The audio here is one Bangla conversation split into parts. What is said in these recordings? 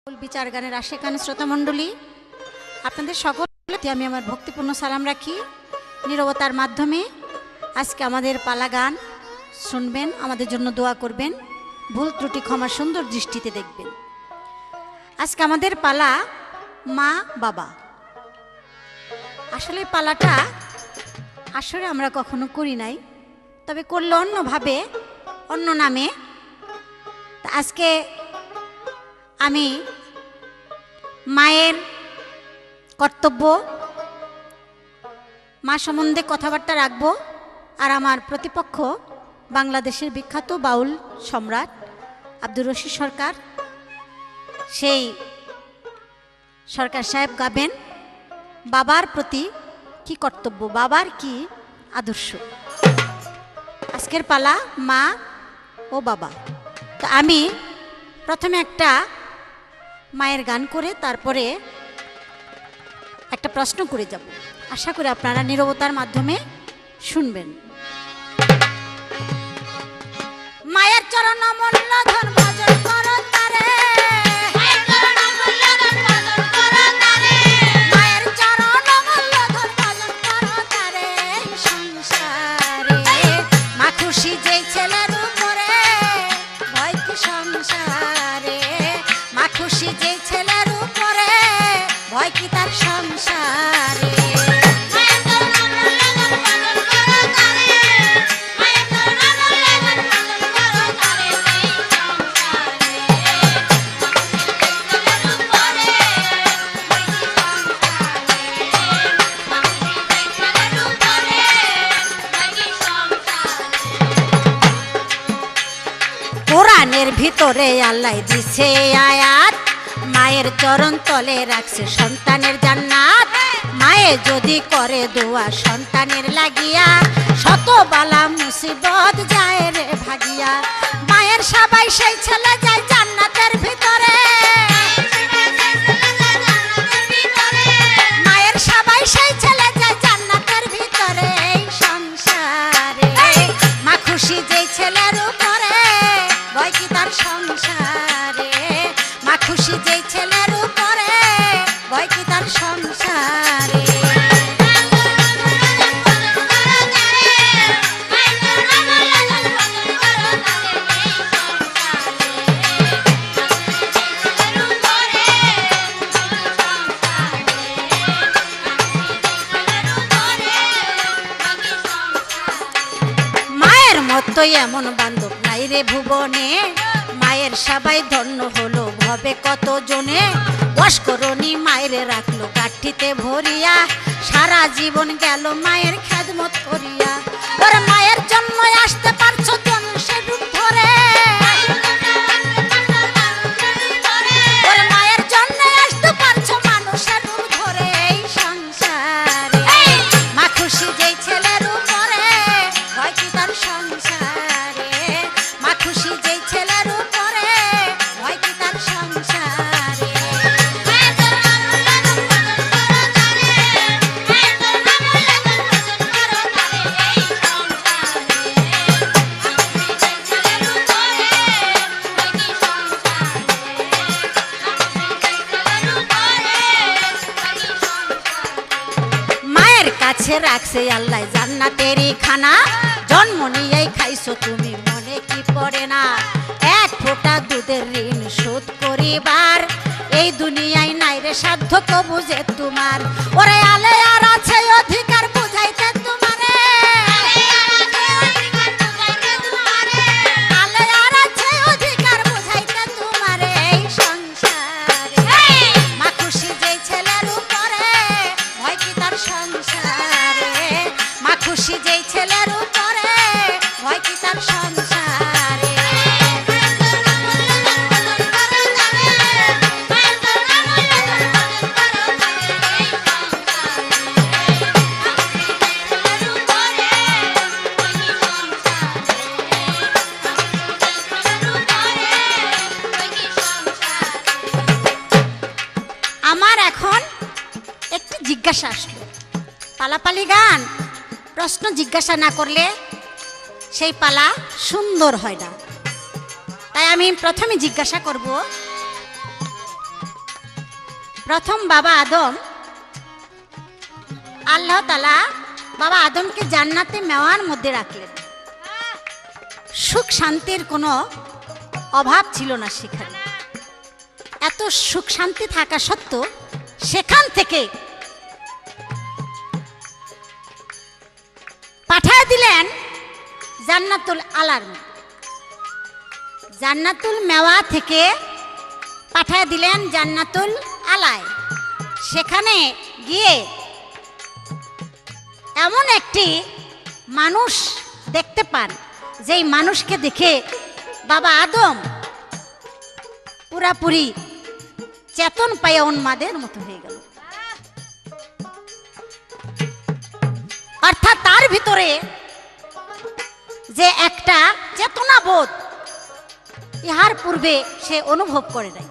বিচার গানের আশেকান শ্রোতা মণ্ডলী, আপনাদের সকলকে আমি আমার ভক্তিপূর্ণ সালাম রাখি। নীরবতার মাধ্যমে আজকে আমাদের পালা গান শুনবেন, আমাদের জন্য দোয়া করবেন, ভুল ত্রুটি ক্ষমা সুন্দর দৃষ্টিতে দেখবেন। আজকে আমাদের পালা মা বাবা। আসলে পালাটা আসলে আমরা কখনো করি নাই, তবে করলে অন্যভাবে, অন্য নামে। আজকে আমি মায়ের কর্তব্য, মা সম্বন্ধে কথাবার্তা রাখব। আর আমার প্রতিপক্ষ বাংলাদেশের বিখ্যাত বাউল সম্রাট আব্দুর রশিদ সরকার, সেই সরকার সাহেব গাবেন বাবার প্রতি কি কর্তব্য, বাবার কি আদর্শ। আজকের পালা মা ও বাবা। তো আমি প্রথমে একটা মায়ের গান করে তারপরে একটা প্রশ্ন করে যাব। আশা করি আপনারা নীরবতার মাধ্যমে শুনবেন। মায়ের চরণ অমূল্য ধন ভজন করো তারে, মায়ের চরণ অমূল্য ধন ভজন করো তারে, মায়ের চরণ অমূল্য ধন ভজন করো তারে। সংসারে মা খুশি যেই ছেলের উপরে, ভয় কি সংসারে, মা খুশি যেই ছেলের উপরে, ভয় কি তার সংসারে। কোরআনের ভিতরে আল্লাহ দিছে আয়াত, মায়ের চরণ তলে রাখছে সন্তানের জান্নাত। মায়ে যদি করে দোয়া সন্তানের লাগিয়া, শত বালা মুসিবত যায় রে ভাগিয়া। মায়ের সবাই সেই ছেলে যায় জান্নাতের ভিতরে, মায়ের সবাই সেই ছেলে যায় জান্নাতের ভিতরে। এই সংসারে মা খুশি যেই ছেলের উপরে, ভয় কি তার সংসারে, মা খুশি যেই ছেলের উপরে, ভয় কি তার সংসারে। মায়ের মতো এমন বান্ধব নাই রে ভুবনে, মায়ের সবাই ধন্য হলো ভবে কত জনে। বস্করণী মায়ের রাখলো কাঠিতে ভরিয়া, সারা জীবন গেল মায়ের খেদমত করিয়া। ওর মায়ের জন্য আসতে পারছো জন্মের রূপ ধরে, ওর মায়ের জন্য আসতে পারছো মানুষের রূপ ধরে। এই সংসারে মা খুশি যেই ছেলের উপরে, ভয় কি তার সংসারে, মা খুশি যেই ছেলের উপরে, ভয় কি তার সংসারে। মায়ের কাছে রাখছে আল্লাহ জান্নাতেরই খানা, জন্ম নিয়েই খাইছো তুমি মনে কি পড়ে না। এক ফোঁটা দুধের ঋণ শোধ করিবার, এই দুনিয়ায় নাই রে সাধ্য কবু যে তোমার। ওরে আলে আর আছে অধিকার বুঝাইতে তোমারে, আলে আর আছে অধিকার বুঝাইতে তোমারে। এই সংসারে মা খুশি যেই ছেলের উপরে, ভয় কি তার সংসারে, মা খুশি যেই ছেলের উপরে, ভয় কি তার সংসারে। আমার এখন একটু জিজ্ঞাসা আসলো, পালাপালি গান প্রশ্ন জিজ্ঞাসা না করলে সেই পালা সুন্দর হয় না। তাই আমি প্রথমে জিজ্ঞাসা করব, প্রথম বাবা আদম, আল্লাহ তাআলা বাবা আদমকে জান্নাতে মেওয়ার মধ্যে রাখলেন। সুখ শান্তির কোনো অভাব ছিল না সেখানে। এত সুখ শান্তি থাকা সত্ত্বেও সেখান থেকে পাঠায় দিলেন জান্নাতুল আলার, জান্নাতুল মেওয়া থেকে পাঠায় দিলেন জান্নাতুল আলায়। সেখানে গিয়ে এমন একটি মানুষ দেখতে পান, যেই মানুষকে দেখে বাবা আদম পুরাপুরি চেতন পাইয়া উন্মাদের মতো হয়ে গেল। অর্থাৎ তার ভিতরে যে একটা চেতনা বোধ ইহার পূর্বে সে অনুভব করে নাই।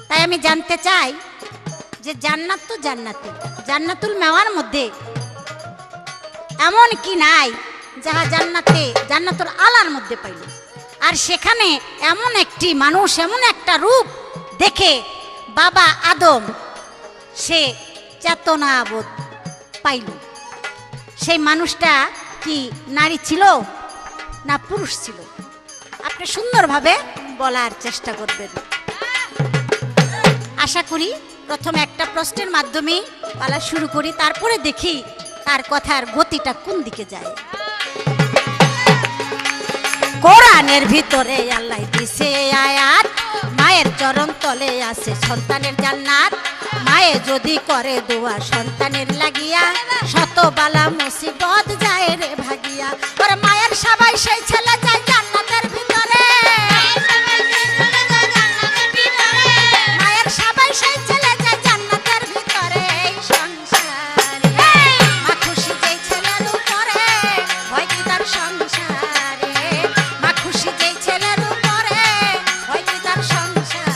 তাই আমি জানতে চাই যে জান্নাত তো জান্নাতুল, জান্নাতুল মেওয়ার মধ্যে এমন কি নাই যাহা জান্নাতে জান্নাতুল আলার মধ্যে পাইল। আর সেখানে এমন একটি মানুষ, এমন একটা রূপ দেখে বাবা আদম সে চেতনা বোধ পাইল। সেই মানুষটা কি নারী ছিল না পুরুষ ছিল? আপনি সুন্দরভাবে বলার চেষ্টা করবেন। আশা করি প্রথমে একটা প্রশ্নের মাধ্যমে বলা শুরু করি, তারপরে দেখি তার কথার গতিটা কোন দিকে যায়। কোরআনের ভিতরে আল্লাহ দিছে আয়াত, মায়ের চরণ তলে আছে সন্তানের জান্নাত। মায়ে যদি করে দোয়া সন্তানের লাগিয়া, শত বালা মুসিবত যায় রে ভাগিয়া। ওর মায়ের সবাই সেই ছেলে যায় জান্নাতের ভিতরে, মায়ের সবাই সেই ছেলে যায় জান্নাতের ভিতরে। এই সংসারে মা খুশি যেই ছেলের উপরে, হয় কি তার সংসারে, মা খুশি যেই ছেলের উপরে, হয় কি তার সংসারে।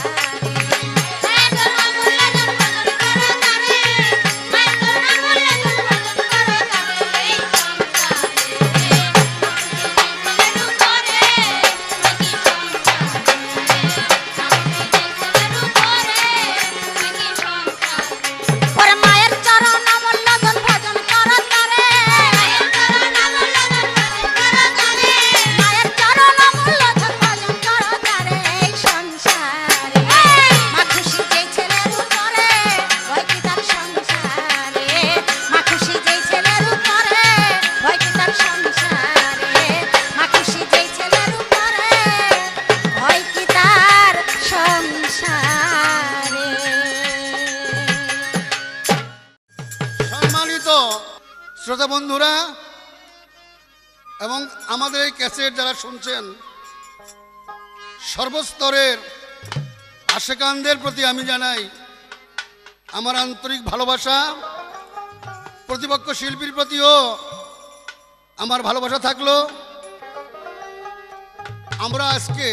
শ্রোতা বন্ধুরা এবং আমাদের এই ক্যাসেট যারা শুনছেন, সর্বস্তরের আশেকানদের প্রতি আমি জানাই আমার আন্তরিক ভালোবাসা। প্রতিপক্ষ শিল্পীর প্রতিও আমার ভালোবাসা থাকলো। আমরা আজকে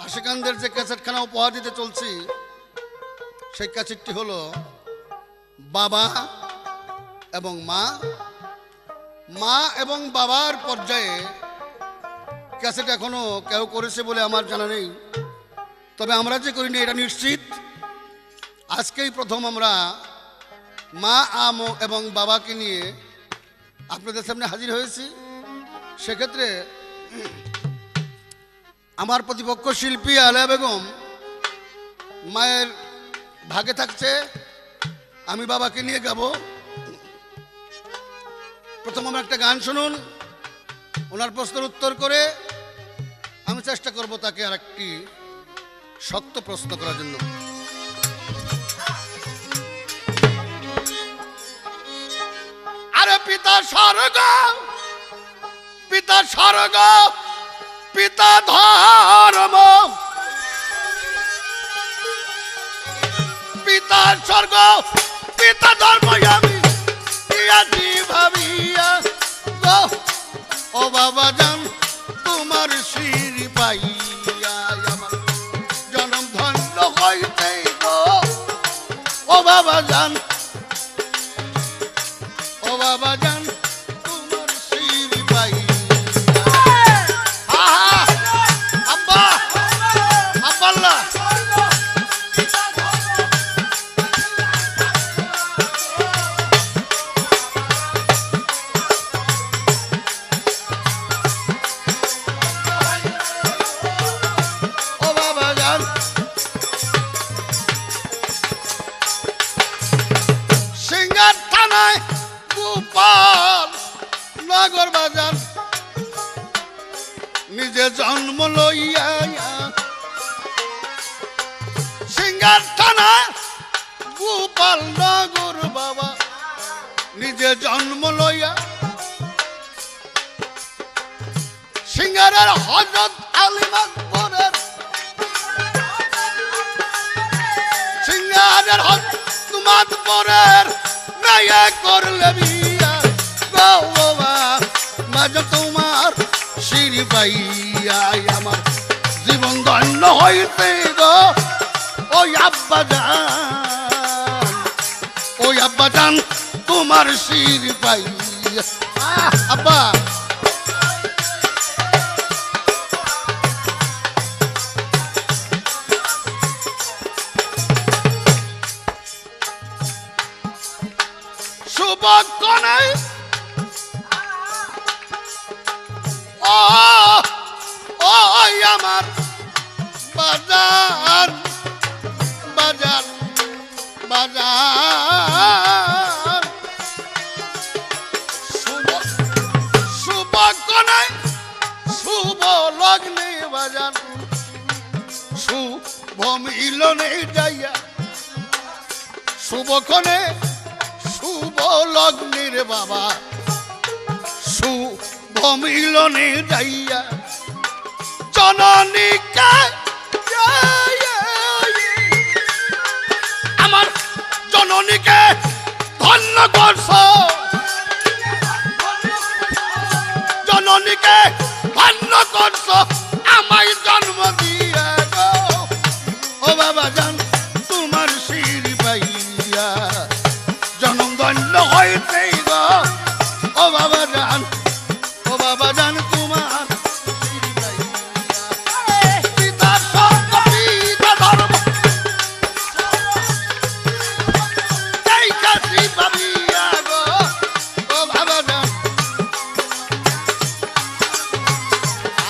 আশেকানদের যে ক্যাসেটখানা উপহার দিতে চলছি, সেই ক্যাসেটটি হলো বাবা এবং মা। মা এবং বাবার পর্যায়ে ক্যাসেট এখনো কেউ করেছে বলে আমার জানা নেই, তবে আমরা যে করিনি এটা নিশ্চিত। আজকেই প্রথম আমরা মা এবং বাবাকে নিয়ে আপনাদের সামনে হাজির হয়েছি। সেক্ষেত্রে আমার প্রতিপক্ষ শিল্পী আলেয়া বেগম মায়ের ভাগে থাকছে, আমি বাবাকে নিয়ে গাবো। প্রথম আমরা একটা গান শুনুন, ওনার প্রশ্নের উত্তর করে আমি চেষ্টা করব তাকে আর একটি শক্ত প্রশ্ন করার জন্য। আরে পিতা স্বর্গ, পিতা স্বর্গ, পিতা ধর্ম, পিতা স্বর্গ, পিতা ধর্ম আমি ভাবিয়া গো, ও বাবা জান তোমার শির পাইয়া আমার জনম ধন্য হইতে গো, ও বাবা জান, ও বাবা জান তোমার শির পাইয়া। আব্বা আব্বাল্লাহ সিঙ্গার থানা গোপাল নগর বাবা নিজে জন্ম লইয়া সিঙ্গারের হযরত আলিমাদপুরের সিঙ্গারের হযরত মাদপুরের মেয়ে করলে বিয়া গো বাবা মাঝে তোমার সিঁড়ি পাইয়া আমার জীবন ধন্য হইতে গো ওই আব্বা জান তোমার সিঁড়ি পাইয়া আব্বা শুভক্ষণে ওই আমার বাজার বাজার বাজার শুভক্ষণে শুভ লগ্নে বাজার শুভ মিলনে যাইয়া শুভক্ষণে শুভ লগ্নের বাবা শুভ মিলনে যাইয়া জননীকে আমার জননীকে ধন্য করছ জননীকে ধন্য করছ আমায় জন্ম দিয়ে গো ও বাবা জান তোমার সিঁড়ি পাইয়া জনম ধন্য হইতে গো ও বাবা জান তোমার পিতা স্বর্গ পিতা ধর্ম এই কাশি পাবিয়া গো ও বাবা জান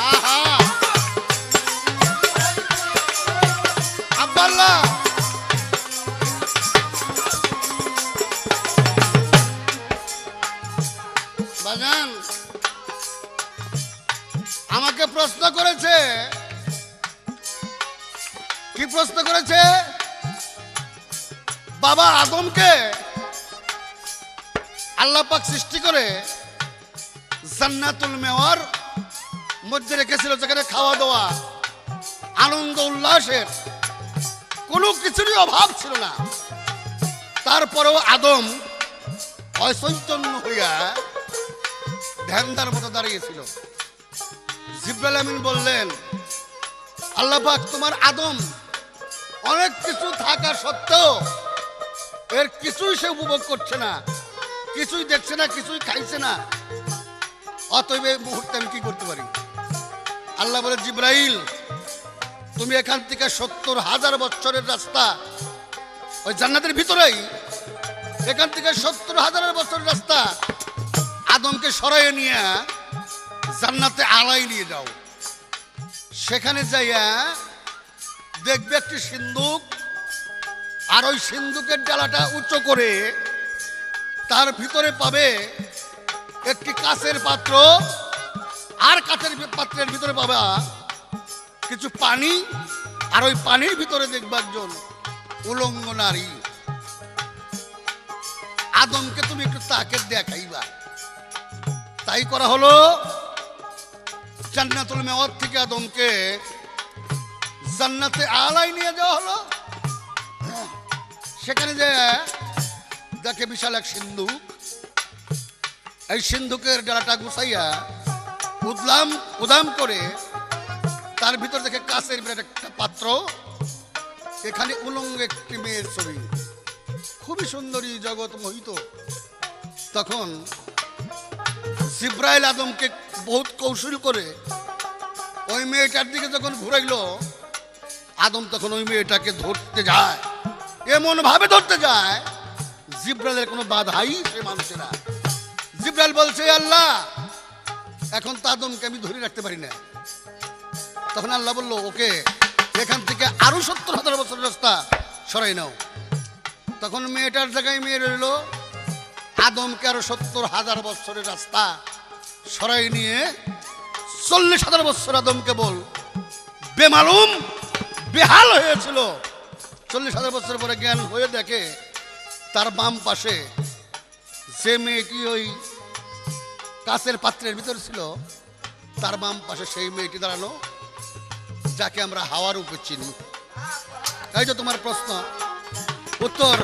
আহা আব্বাল্লাহ বাজান আমাকে প্রশ্ন করেছে কি প্রশ্ন করেছে বাবা আদমকে আল্লাহ পাক সৃষ্টি করে জান্নাতুল মেওয়ার মধ্যে রেখেছিল, যেখানে খাওয়া দাওয়া আনন্দ উল্লাসের কোনো কিছুরই অভাব ছিল না। তারপরেও আদম অচৈতন্য হইয়া ধ্যানদার মতো দাঁড়িয়েছিল। জিবরাইল আমিন বললেন, আল্লাহ পাক তোমার আদম অনেক কিছু থাকা সত্ত্বেও এর কিছুই সে উপভোগ করছে না, কিছুই দেখছে না, কিছুই খাইছে না, অতএব এই মুহূর্তে আমি কি করতে পারি? আল্লাহ বলে, জিবরাইল তুমি এখান থেকে ৭০,০০০ বছরের রাস্তা, ওই জান্নাতের ভিতরেই এখান থেকে ৭০,০০০ বছরের রাস্তা আদমকে সরাইয়ে নিয়ে জান্নাতে আলাই নিয়ে যাও। সেখানে যাইয়া দেখবে একটি সিন্দুক, আর ওই সিন্দুকের ডালাটা উঁচু করে তার ভিতরে পাবে একটি কাঁচের পাত্র, আর কাঁচের পাত্রের ভিতরে পাবা কিছু পানি, আর ওই পানির ভিতরে দেখবা একজন উলঙ্গ নারী। আদমকে তুমি একটু তাকে দেখাইবা। তাই করা হলো। জান্নাতুল মেওয়ার থেকে আদমকে জান্নাতে আলাই নিয়ে যাওয়া হলো। সেখানে যে দেখে বিশাল এক সিন্ধুক, এই সিন্ধুকের ডালাটা গুছাইয়া উদাম করে তার ভিতর দেখে কাঁচের বিরাট একটা পাত্র, এখানে উলঙ্গ একটি মেয়ের ছবি, খুবই সুন্দরী, জগৎ মোহিত। তখন জিবরাইল আদমকে বহুত কৌশল করে ওই মেয়েটার দিকে যখন ঘুরাইলো, আদম তখন ওই মেয়েটাকে ধরতে যায়, এমন ভাবে ধরতে যায় জিবরাইলের কোনো বাধাই সে মানছে না। জিবরাইল বলছে, আল্লাহ এখন তো আদমকে আমি ধরে রাখতে পারি না। তখন আল্লাহ বললো, ওকে এখান থেকে আরো ৭০,০০০ বছরের রাস্তা সরাই নাও। তখন মেয়েটার জায়গায় মেয়ে রইল, আদমকে আরো ৭০,০০০ বছরের রাস্তা সরাই নিয়ে ৪০,০০০ বছর আদমকে বল বেমালুম বেহাল হয়েছিল। 40,000 বছর পরে জ্ঞান হয়ে দেখে তার বাম পাশে যে মেয়েটি ওই কাঁচের পাত্রের ভিতর ছিল, তার বাম পাশে সেই মেয়েটি দাঁড়ানো যাকে আমরা হাওয়ার উপর চিনি। এই তো তোমার প্রশ্ন, উত্তর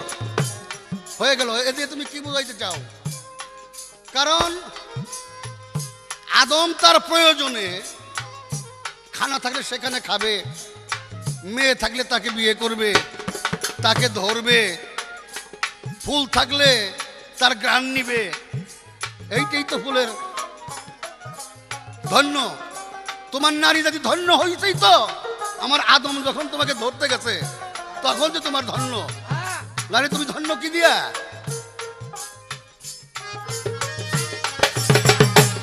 হয়ে গেল। এ দিয়ে তুমি কি বুঝাইতে চাও? কারণ আদম তার প্রয়োজনে খানা থাকলে সেখানে খাবে, মেয়ে থাকলে তাকে বিয়ে করবে, তাকে ধরবে, ফুল থাকলে তার ঘ্রাণ নিবে। এইটাই তো ফুলের ধন্য। তোমার নারী জাতি ধন্য হয়েছেই তো আমার আদম যখন তোমাকে ধরতে গেছে তখন যে তোমার ধন্য। নারী তুমি ধন্য কি দিয়া?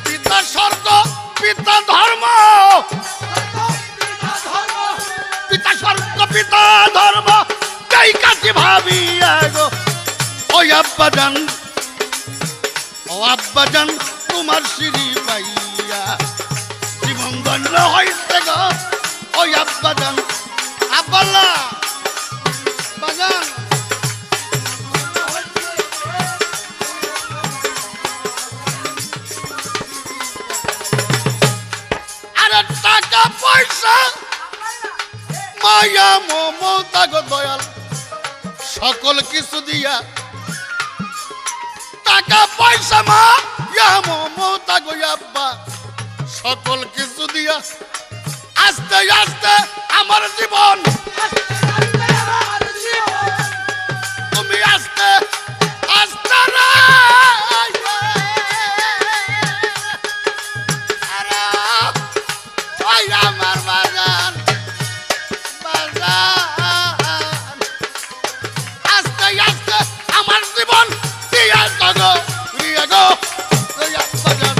পিতা স্বর্গ পিতা ধর্ম, পিতা স্বর্গ পিতা ধর্ম, তাই কাছে ভাবিয়া গো ওই আব্বাজান, ও আব্বাজান তোমার সিঁড়ি পাইয়া জীবন ধন্য হইছে গো ওই আব্বাজান। আব্বাল্লা বাজান আরে টাকা পয়সা মায়া মমতা গো দয়াল সকল কিছু দিয়া, টাকা পয়সা মায়া মমতা গো আব্বা সকল কিছু দিয়া আস্তে আস্তে আমার জীবন, তুমি আস্তে আস্তে আমার বাজান বাজান আস্তে আস্তে আমার জীবন দিয়া গো দিয়া গো ওই আব্বাজান,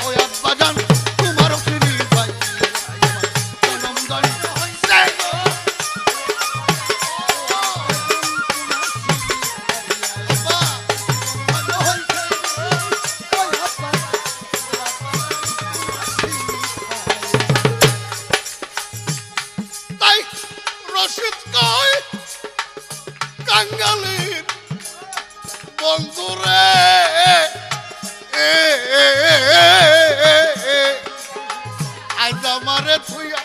ওই আব্বাজান তোমার ফিরি পাই জনম দণ্ড হইছে গো। তাই রশিদ কয় কাঙ্গালির বন্ধুরে আজ আমারে থুইয়া,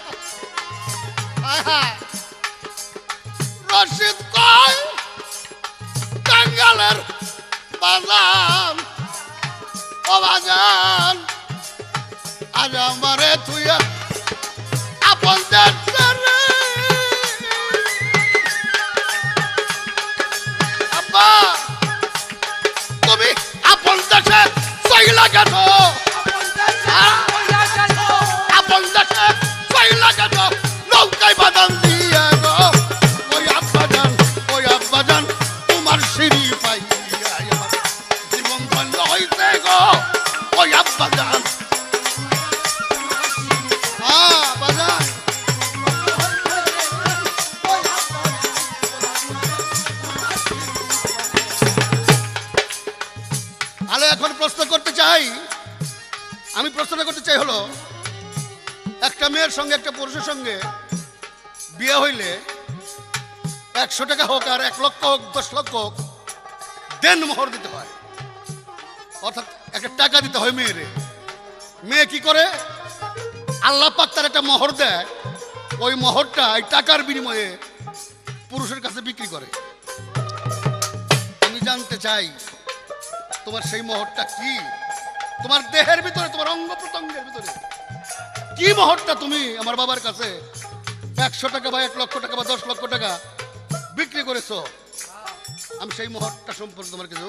রশিদ কয় কাঙ্গালের বাজান, ও বাজান আজ আমারে থুইয়া আপন দেশে রে। আব্বা তুমি আপন দেশে চইলা গেছ, আপন দেশে চইলা গেছ নৌকায় বাদান দিয়া গো ওই আব্বাজান, ওই আব্বাজান তোমার সিঁড়ি পাইয়া আমার জীবন ধন্য হইছে গো ওই আব্বাজান। হ্যাঁ বাজান আলো এখন প্রশ্ন করতে চাই, আমি প্রশ্নটা করতে চাই হলো একটা মেয়ের সঙ্গে একটা পুরুষের সঙ্গে বিয়ে হইলে 100 টাকা হোক আর 1 লক্ষ হোক 10 লক্ষ হোক দেন মোহর দিতে হয়, অর্থাৎ একটা টাকা দিতে হয় মেয়েরে। মেয়ে কি করে? আল্লাহ পাক তার একটা মোহর দেয়, ওই মোহরটা এই টাকার বিনিময়ে পুরুষের কাছে বিক্রি করে। আমি জানতে চাই তোমার সেই মোহরটা কি? তোমার দেহের ভিতরে, তোমার অঙ্গ প্রত্যঙ্গের ভিতরে কি মোহরটা তুমি আমার বাবার কাছে 100 টাকা বা 1 লক্ষ টাকা বা 10 লক্ষ টাকা বিক্রি করেছো? আমি সেই মোহরটা সম্পর্কে তোমার কিছু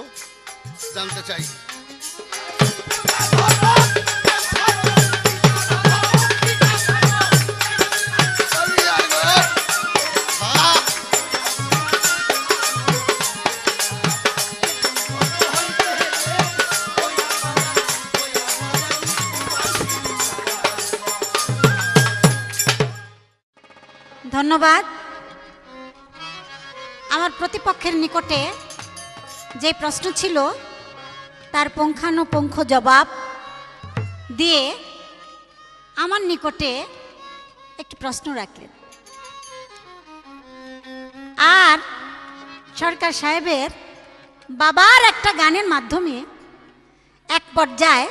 জানতে চাই। ধন্যবাদ। আমার প্রতিপক্ষের নিকটে যে প্রশ্ন ছিল তার পুঙ্খানুপুঙ্খ জবাব দিয়ে আমার নিকটে একটি প্রশ্ন রাখলেন। আর সরকার সাহেবের বাবার একটা গানের মাধ্যমে এক পর্যায়ে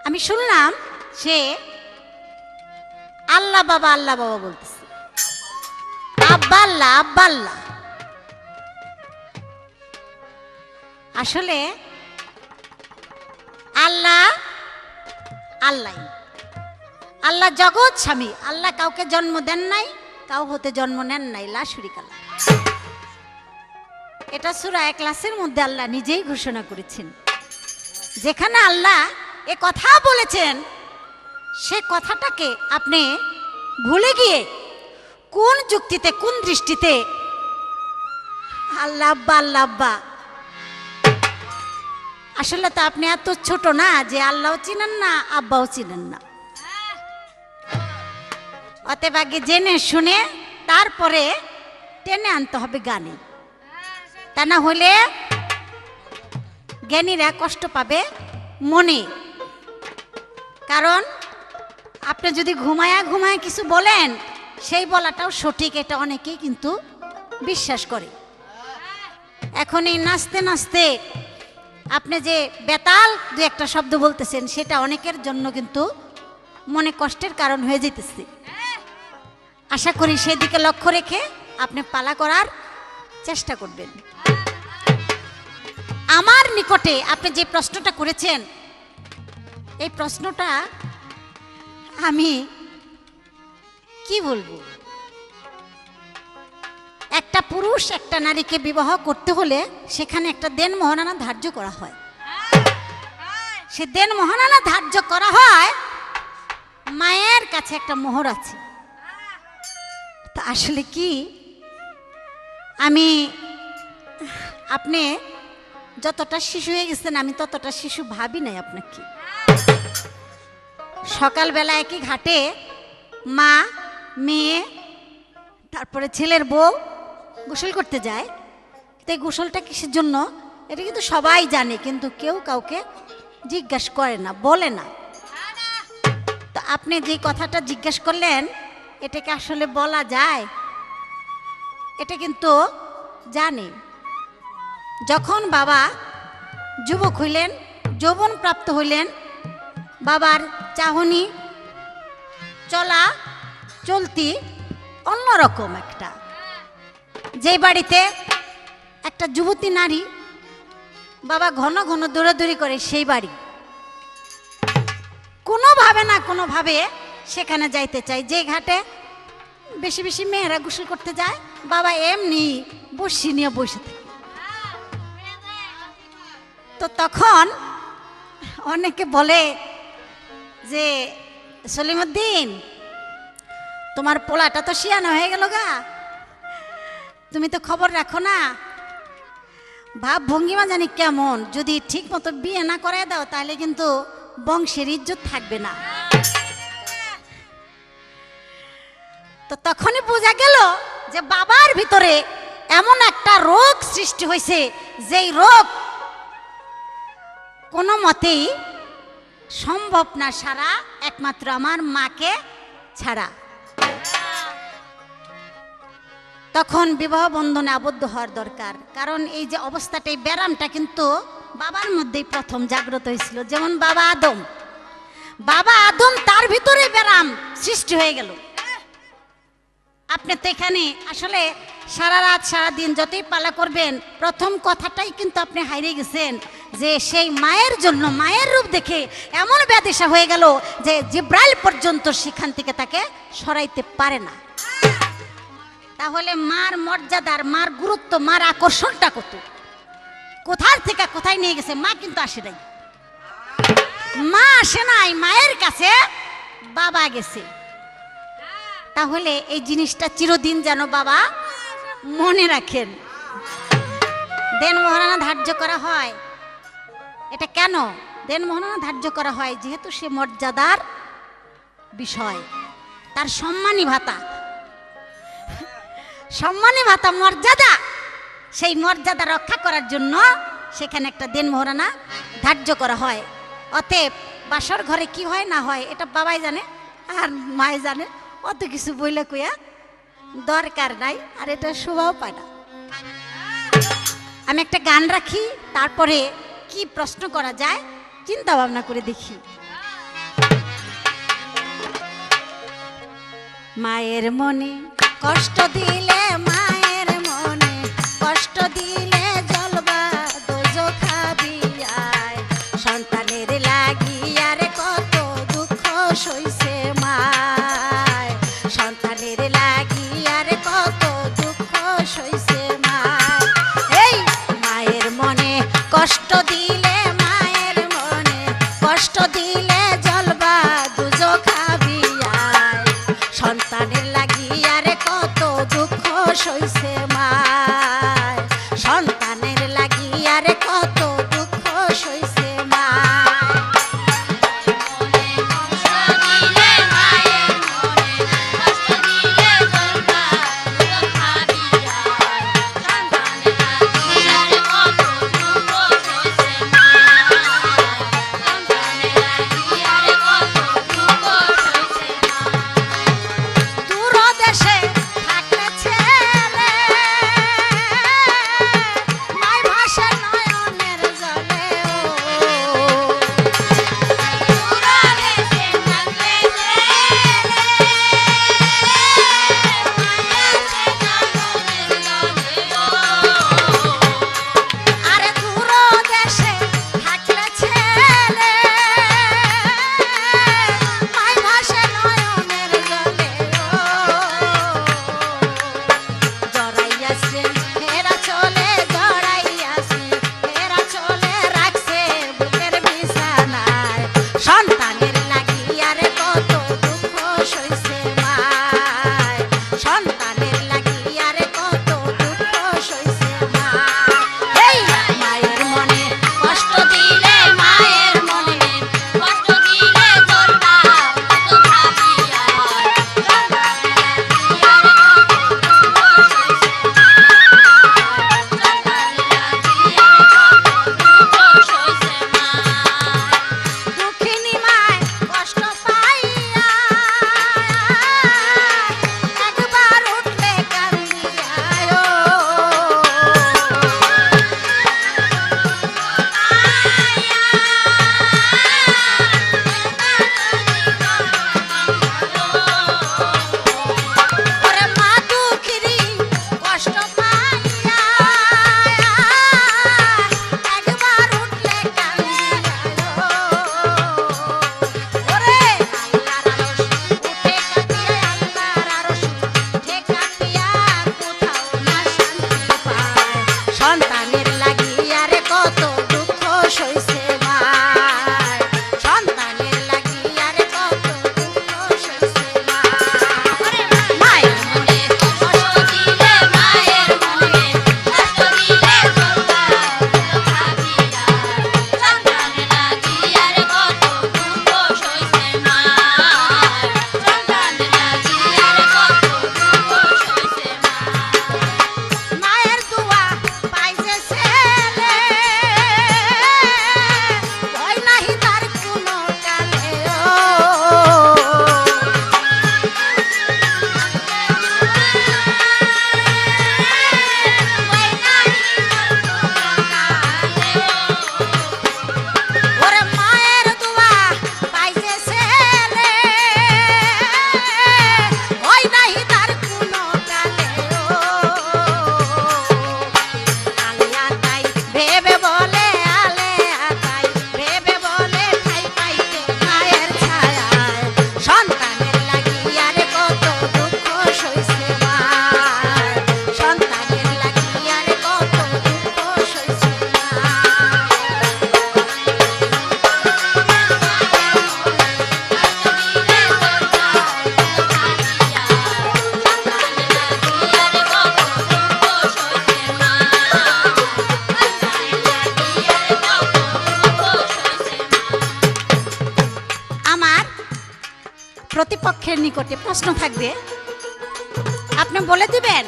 আমি শুনলাম সে আল্লাহ বাবা বলতেছে, আব্বা আল্লাহ। আসলে আল্লাহ আল্লাহ জগৎ স্বামী। আল্লাহ কাউকে জন্ম দেন নাই, কাউ হতে জন্ম নেন নাই, লা শরীকা লাহু। এটা সূরা ইখলাসের মধ্যে আল্লাহ নিজেই ঘোষণা করেছেন। যেখানে আল্লাহ এ কথা বলেছেন, সে কথাটাকে আপনি ভুলে গিয়ে কোন যুক্তিতে, কোন দৃষ্টিতে আল্লাহ আব্বা। আসলে তো আপনি এত ছোট না যে আল্লাহও চিনেন না, আব্বাও চিনেন না। অতএব আগে জেনে শুনে তারপরে টেনে আনতে হবে গানে, তা না হলে জ্ঞানীরা কষ্ট পাবে মনে। কারণ আপনি যদি ঘুমায়া কিছু বলেন, সেই বলাটাও সঠিক, এটা অনেকেই কিন্তু বিশ্বাস করে। এখন এই নাচতে নাচতে আপনি যে বেতাল দু একটা শব্দ বলতেছেন, সেটা অনেকের জন্য কিন্তু মনে কষ্টের কারণ হয়ে যেতেছে। আশা করি সেদিকে লক্ষ্য রেখে আপনি পালা করার চেষ্টা করবেন। আমার নিকটে আপনি যে প্রশ্নটা করেছেন, এই প্রশ্নটা আমি কি বলবো, একটা পুরুষ একটা নারীকে বিবাহ করতে হলে সেখানে একটা দেন মোহরানা ধার্য করা হয়। সে দেন মোহরানা ধার্য করা হয়, মায়ের কাছে একটা মোহর আছে। তা আসলে কি, আপনি যতটা শিশু হয়ে গেছেন, আমি ততটা শিশু ভাবি নাই আপনাকে। সকালবেলা একই ঘাটে মা, মেয়ে, তারপরে ছেলের বউ গোসল করতে যায়। তো এই গোসলটা কিসের জন্য, এটা কিন্তু সবাই জানে, কিন্তু কেউ কাউকে জিজ্ঞাসা করে না, বলে না। তো আপনি যে কথাটা জিজ্ঞাসা করলেন, এটাকে আসলে বলা যায়? এটা কিন্তু জানে। যখন বাবা যুবক হইলেন, যৌবন প্রাপ্ত হইলেন, বাবার চাহনি চলতি অন্যরকম একটা। যে বাড়িতে একটা যুবতী নারী বাবা ঘন ঘন দৌড়াদৌড়ি করে, সেই বাড়ি কোনোভাবে না কোনোভাবে সেখানে যাইতে চাই। যে ঘাটে বেশি বেশি মেয়েরা গোসল করতে যায়, বাবা এমনি বসি নিয়ে বসে থাকে। তো তখন অনেকে বলে যে, সলিমুদ্দিন, তোমার পোলাটা তো শিয়ানো হয়ে গেল গা, তুমি তো খবর রাখো না, ভাব ভঙ্গিমা জানি কেমন, যদি ঠিক মতো বিয়ে না করে দাও তাহলে কিন্তু বংশের ইজ্জত থাকবে না। তো তখনই বোঝা গেল যে বাবার ভিতরে এমন একটা রোগ সৃষ্টি হয়েছে, যেই রোগ কোনো মতেই সম্ভব না সারা, একমাত্র আমার মাকে ছাড়া। তখন বিবাহ বন্ধনে আবদ্ধ হওয়ার দরকার। কারণ এই যে অবস্থাটা, এই ব্যারামটা কিন্তু বাবার মধ্যেই প্রথম জাগ্রত হয়েছিল। যেমন বাবা আদম, তার ভিতরে ব্যারাম সৃষ্টি হয়ে গেল। আপনি তো এখানে আসলে সারা রাত সারা দিন যতই পালা করবেন, প্রথম কথাটাই কিন্তু আপনি হারিয়ে গেছেন যে সেই মায়ের জন্য, মায়ের রূপ দেখে এমন ব্যাধিসা হয়ে গেল যে জিব্রাইল পর্যন্ত সেখান থেকে তাকে সরাইতে পারে না। তাহলে মার মর্যাদার, মার গুরুত্ব, মার আকর্ষণটা কত, কোথার থেকে কোথায় নিয়ে গেছে। মা কিন্তু আসে নাই, মা আসে নাই, মায়ের কাছে বাবা গেছে। তাহলে এই জিনিসটা চিরদিন যেন বাবা মনে রাখেন। দেন মোহরানা ধার্য করা হয়, এটা কেন দেন মোহরানা ধার্য করা হয়? যেহেতু সে মর্যাদার বিষয়, তার সম্মানী ভাতা, মর্যাদা, সেই মর্যাদা রক্ষা করার জন্য সেখানে একটা দেন মোহরানা ধার্য করা হয়। অতএব বাসর ঘরে কি হয় না হয় এটা বাবাই জানে আর মায়ে জানে, অত কিছু বইলে কইয়া দরকার নাই, আর এটা শোভাও পায় না। আমি একটা গান রাখি, তারপরে কি প্রশ্ন করা যায় চিন্তা ভাবনা করে দেখি। মায়ের মনে কষ্ট দিলে, মায়ের মনে কষ্ট দিলে জ্বলবা দোজখ খাবিয়ায়। সন্তানের লাগিয়ারে কত দুঃখ সইছে মায়, সন্তানের লাগিয়ারে কত দুঃখ সইছে মায়। এই মায়ের মনে কষ্ট দিলে, মায়ের মনে কষ্ট দিলে জ্বলবা দোজখ খাবিয়ায়। সন্তানের লাগিয়ারে কত দুঃখ সইছে মায়, সন্তানের লাগিয়ারে কত দুঃখ সইছে মায়। দূর দেশে থাকলে ছেলে, মায় ভাসে নয়নের জলে ও। দূর দেশে থাকলে ছেলে, মায় ভাসে নয়নের জলে ও। আরে দূর দেশে থাকলে ছেলে, মায় ভাসে নয়নের জলে ও। জড়াইয়াছে হেরা চলে, জড়াইয়াছে হেরা চলে, রাখছে বুকের বিছানায়। সন্তানের লাগিয়ারে কত দুঃখ সইছে মায়, সন্তানের লাগিয়ারে কত দুঃখ সইছে মায়। এই মায়ের মনে কষ্ট দিলে, মায়ের মনে কষ্ট দিলে জ্বলবা দোজখ খাবিয়ায়। সন্তানের লাগিয়ারে কত দুঃখ সইছে মায়। দুঃখিনী মায় কষ্ট পাইয়া একবার উঠলে কান্দিয়ায় ও। ওরে মা দুঃখিনী কষ্ট পাইয়া একবার উঠলে কান্দিয়ায় ও। ওরে আল্লাহর আরশ উঠে কাঁপিয়া, আল্লাহর আরশ উঠে কাঁপিয়া, কোথাও না শান্তি পায়। সন্তানের লাগিয়ারে কত দুঃখ সইছে মায়, সন্তানের লাগিয়ারে কত দুঃখ সইছে মায়। মায়ের মনে কষ্ট দিলে, মায়ের মনে কষ্ট দিলে জ্বলবা দোজখ খাবিয়ায়। সন্তানের লাগিয়ারে কত দুঃখ সইছে মায়, সন্তানের লাগিয়ারে কত দুঃখ সইছে মায়। মায়ের দোয়া পাইছে ছেলে, ভয় নাহি তার কোনো কালে ও। ভয় নাহি তার কোনো কালে ও। ওরে মায়ের দোয়া পাইছে ছেলে, ভয় নাহি তার কোনো কালে ও। আলে আতাই ভেবে বলে, আলে আতাই ভেবে বলে, ঠাই পাইতে মায়ের ছায়ায়। সন্তানের লাগিয়ারে কত দুঃখ সইছে মায়, সন্তানের লাগিয়ারে কত দুঃখ সইছে আমার প্রতিপক্ষের নিকটে প্রশ্ন থাকবে, আপনি বলে দিবেন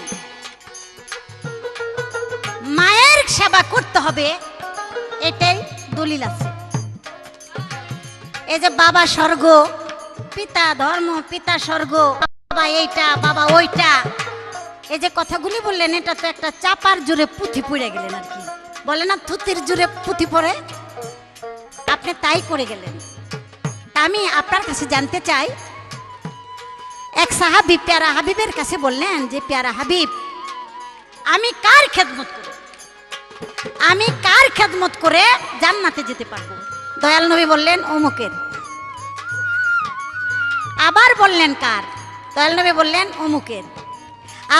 মায়ের সেবা করতে হবে, এটাই দলিল আছে। এই যে বাবা স্বর্গ, পিতা ধর্ম, পিতা স্বর্গ, বাবা এইটা বাবা ওইটা, এই যে কথাগুলি বললেন, এটা তো একটা চাপার জোরে পুঁথি পড়ে গেলেন আর কি, বলে না থুতির জোরে পুঁথি পড়ে, আপনি তাই করে গেলেন। তা আমি আপনার কাছে জানতে চাই, এক সাহাবী প্যারা হাবিবের কাছে বললেন যে প্যারা হাবিব, আমি কার খেদমত করে, আমি কার খেদমত করে জান্নাতে যেতে পারবো? দয়াল নবী বললেন অমুকের। আবার বললেন কার? দয়াল নবী বললেন অমুকের।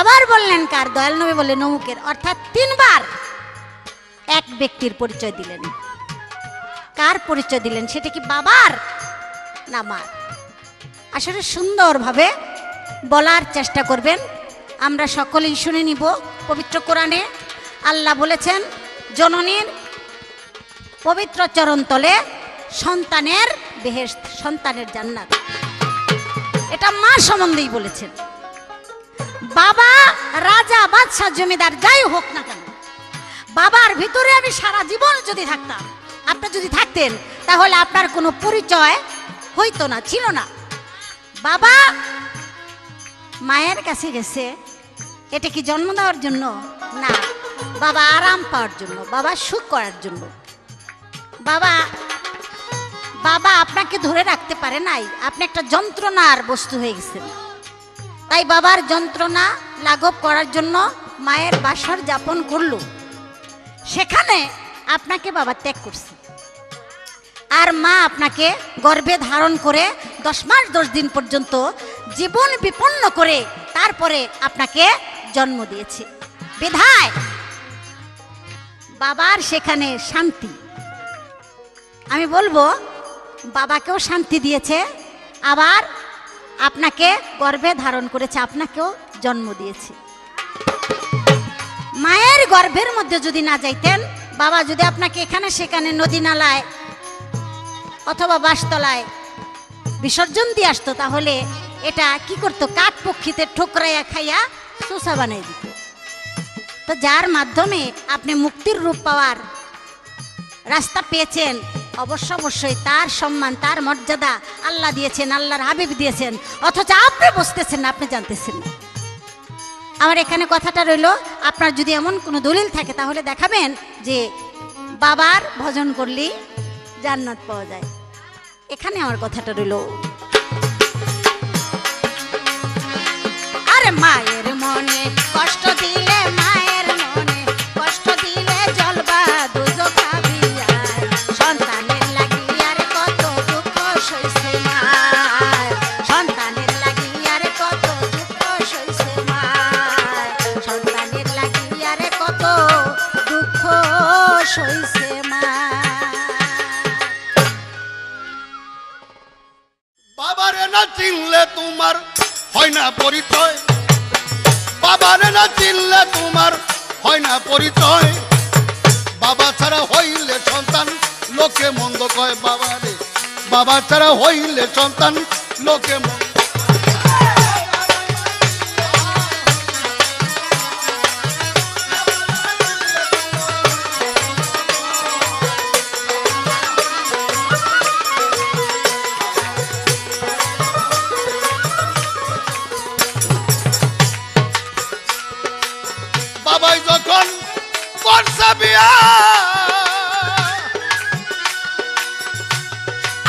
আবার বললেন কার? দয়াল নবী বললেন অমুকের। অর্থাৎ তিনবার এক ব্যক্তির পরিচয় দিলেন। কার পরিচয় দিলেন? সেটা কি বাবার না মার? আসলে সুন্দরভাবে বলার চেষ্টা করবেন, আমরা সকলেই শুনে নিব। পবিত্র কোরআনে আল্লাহ বলেছেন, জননীর পবিত্র চরণতলে সন্তানের বেহেশত, সন্তানের জান্নাত। এটা মা সম্বন্ধেই বলেছেন। বাবা রাজা, বাদশাহ, জমিদার যাই হোক না কেন, বাবার ভিতরে আমি সারা জীবন যদি থাকতাম, আপনি যদি থাকতেন, তাহলে আপনার কোনো পরিচয় হইতো না, ছিল না। বাবা মায়ের কাছে গেছে, এটা কি জন্ম দেওয়ার জন্য? না, বাবা আরাম পাওয়ার জন্য, বাবা সুখ করার জন্য। বাবা বাবা আপনাকে ধরে রাখতে পারে নাই, আপনি একটা যন্ত্রণার বস্তু হয়ে গেছেন। তাই বাবার যন্ত্রণা লাঘব করার জন্য মায়ের বাসর যাপন করল, সেখানে আপনাকে বাবা ত্যাগ করছে। আর মা আপনাকে গর্ভে ধারণ করে 10 মাস 10 দিন পর্যন্ত জীবন বিপন্ন করে তারপরে আপনাকে জন্ম দিয়েছে। বিধায় বাবার সেখানে শান্তি। আমি বলবো, বাবাকেও শান্তি দিয়েছে, আবার আপনাকে গর্ভে ধারণ করেছে, আপনাকেও জন্ম দিয়েছে। মায়ের গর্ভের মধ্যে যদি না যাইতেন, বাবা যদি আপনাকে এখানে সেখানে নদী নালায় অথবা বাসতলায় বিসর্জন দিয়ে আসতো, তাহলে এটা কি করতো? কাঠ পক্ষীতে ঠোকরাইয়া খাইয়া সুসা বানিয়ে দিত। তো যার মাধ্যমে আপনি মুক্তির রূপ পাওয়ার রাস্তা পেয়েছেন, অবশ্যই তার সম্মান, তার মর্যাদা আল্লাহ দিয়েছেন, আল্লাহর হাবিব দিয়েছেন, অথচ আপনি বুঝতেছেন না, আপনি জানতেছেন না। আমার এখানে কথাটা রইল, আপনার যদি এমন কোনো দলিল থাকে তাহলে দেখাবেন যে বাবার ভজন করলেই জান্নাত পাওয়া যায়। এখানে আমার কথাটা রইল। আরে মায়ের মনে কষ্ট দিলে, মায়ের মনে কষ্ট দিলে জ্বলবা দুজক ভাবিয়া, সন্তানের লাগিয়া রে কত দুঃখ সইছে মায়, সন্তানের লাগিয়া রে কত দুঃখ সইছে মায়, সন্তানের লাগিয়া রে কত দুঃখ সইছে মায়। বাবারে না চিনলে তোমার হয় না পরিচয়, বাবারে না চিনলে তোমার হয় না পরিচয়, বাবা ছাড়া হইলে সন্তান লোকে মন্দ কয়। বাবারে বাবা ছাড়া হইলে সন্তান লোকে মন্দ। বাবাই যখন করছে বিয়া,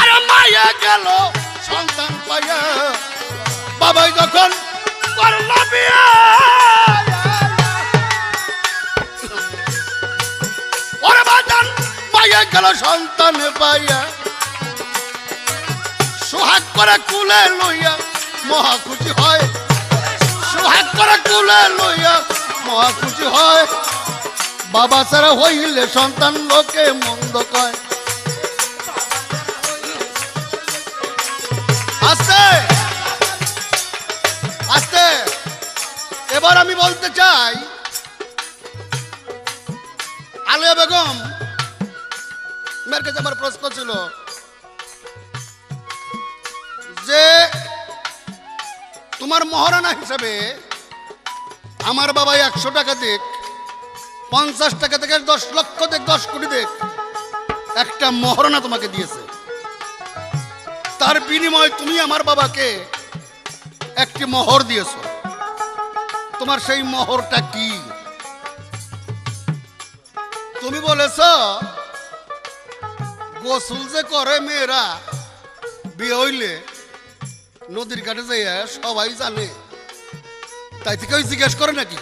আরে মায়া গেল সন্তান পাইয়া, বাবাই যখন করলো বিয়া, ওরে বাজান মায়া গেল সন্তান পাইয়া, সোহাগ করে কুলে লইয়া মহা খুশি হয়, সোহাগ করে কুলে লইয়া মহা খুশি হয়, বাবা ছাড়া হইলে সন্তান লোকে মন্দ কয়। আস্তে আস্তে এবার আমি বলতে চাই, আলিয়া বেগম মেয়ের কাছে আমার প্রশ্ন ছিল যে তোমার মহারানা হিসাবে আমার বাবা 100 টাকা দেখ, 50 টাকা থেকে 10 লক্ষ দেখ, 10 কোটি দেখ, একটা মহারানা তোমাকে দিয়েছে। তার বিনিময়ে তুমি আমার বাবাকে একটি মোহর দিয়েছো। তোমার সেই মোহরটা কি? তুমি বলেছ গোসল যে করে মেয়েরা বিয়ে হইলে নদীর ঘাটে যাইয়া সবাই জানে, তাই থেকে ওই জিজ্ঞেস করে নাকি?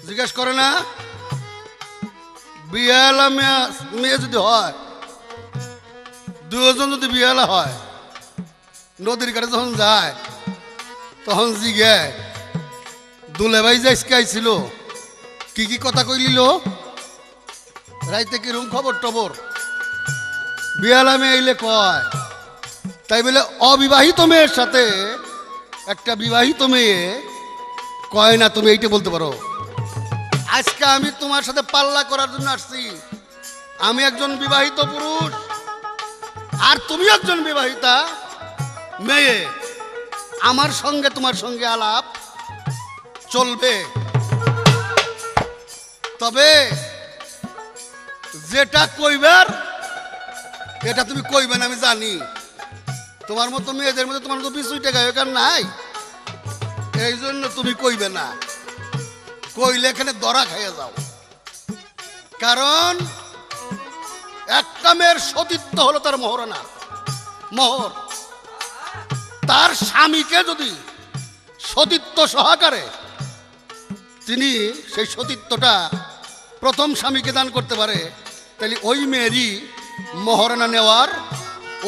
জিজ্ঞেস করে না? বিয়েলা মেয়ে যদি হয়, দুজন যদি বিয়েলা হয়, নদীর ঘাটে যখন যায় তখন জিগে দুলে ভাই যে আইছিল কি কি কথা কইলিল, রাইতে কিরম খবর টবর, বিয়ালা মেয়ে আইলে কয়। তাই বলে অবিবাহিত মেয়ের সাথে একটা বিবাহিত মেয়ে কয় না তুমি এইটা বলতে পারো? আজকে আমি তোমার সাথে পাল্লা করার জন্য আসছি। আমি একজন বিবাহিত পুরুষ আর তুমি একজন বিবাহিতা মেয়ে, আমার সঙ্গে তোমার সঙ্গে আলাপ চলবে। তবে যেটা কইবার এটা তুমি কইবে না, আমি জানি। তোমার মতো মেয়েদের মধ্যে তোমার মতো বিশুই টাকা এখানে নাই, এই জন্য তুমি কইবে না। কইলে এখানে দরা খাইয়া যাও। কারণ একটা মেয়ের সতীত্ব হলো তার মোহরানা, মোহর। তার স্বামীকে যদি সতীত্ব সহকারে তিনি সেই সতীত্বটা প্রথম স্বামীকে দান করতে পারে, তাহলে ওই মেয়েরই মোহরানা নেওয়ার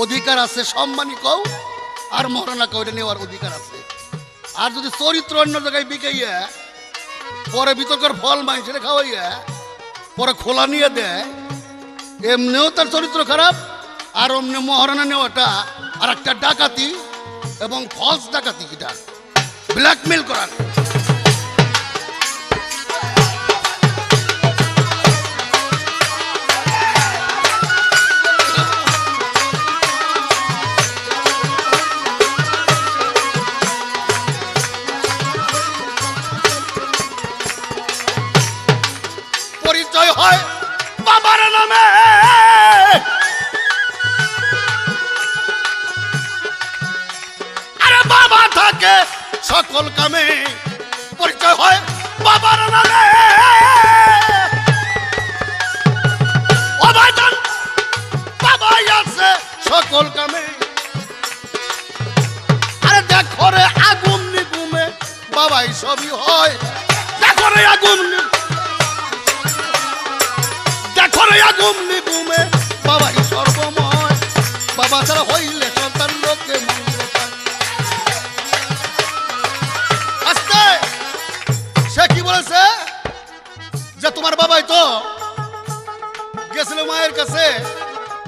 অধিকার আছে। সম্মানী কও আর মোহরানা কও, এটা নেওয়ার অধিকার আছে। আর যদি চরিত্র অন্য জায়গায় বিকাইয়া পরে বিতর্কের ফল মানুষের খাওয়াইয়া পরে খোলা নিয়ে দেয়, এমনিও তার চরিত্র খারাপ। আর অমনি মোহরানা নেওয়াটা আর একটা ডাকাতি এবং ফলস ডাকাতি, এটা ব্ল্যাকমেল করার। পরিচয় হয় বাবার নামে, আরে বাবা থাকে সকল কামে। পরিচয় হয় বাবার নামে, ও ভাইজান বাবাই আছে সকল কামে। আরে দেখো রে আগুন নিগুমে বাবাই সবই হয়। দেখো রে আগুন আগুন নিগুমে বাবাই সর্বময়। বাবা ছাড়া হইলে সন্তান লোকে আস্তে। সে কি বলেছে যে তোমার বাবাই তো গেছিল মায়ের কাছে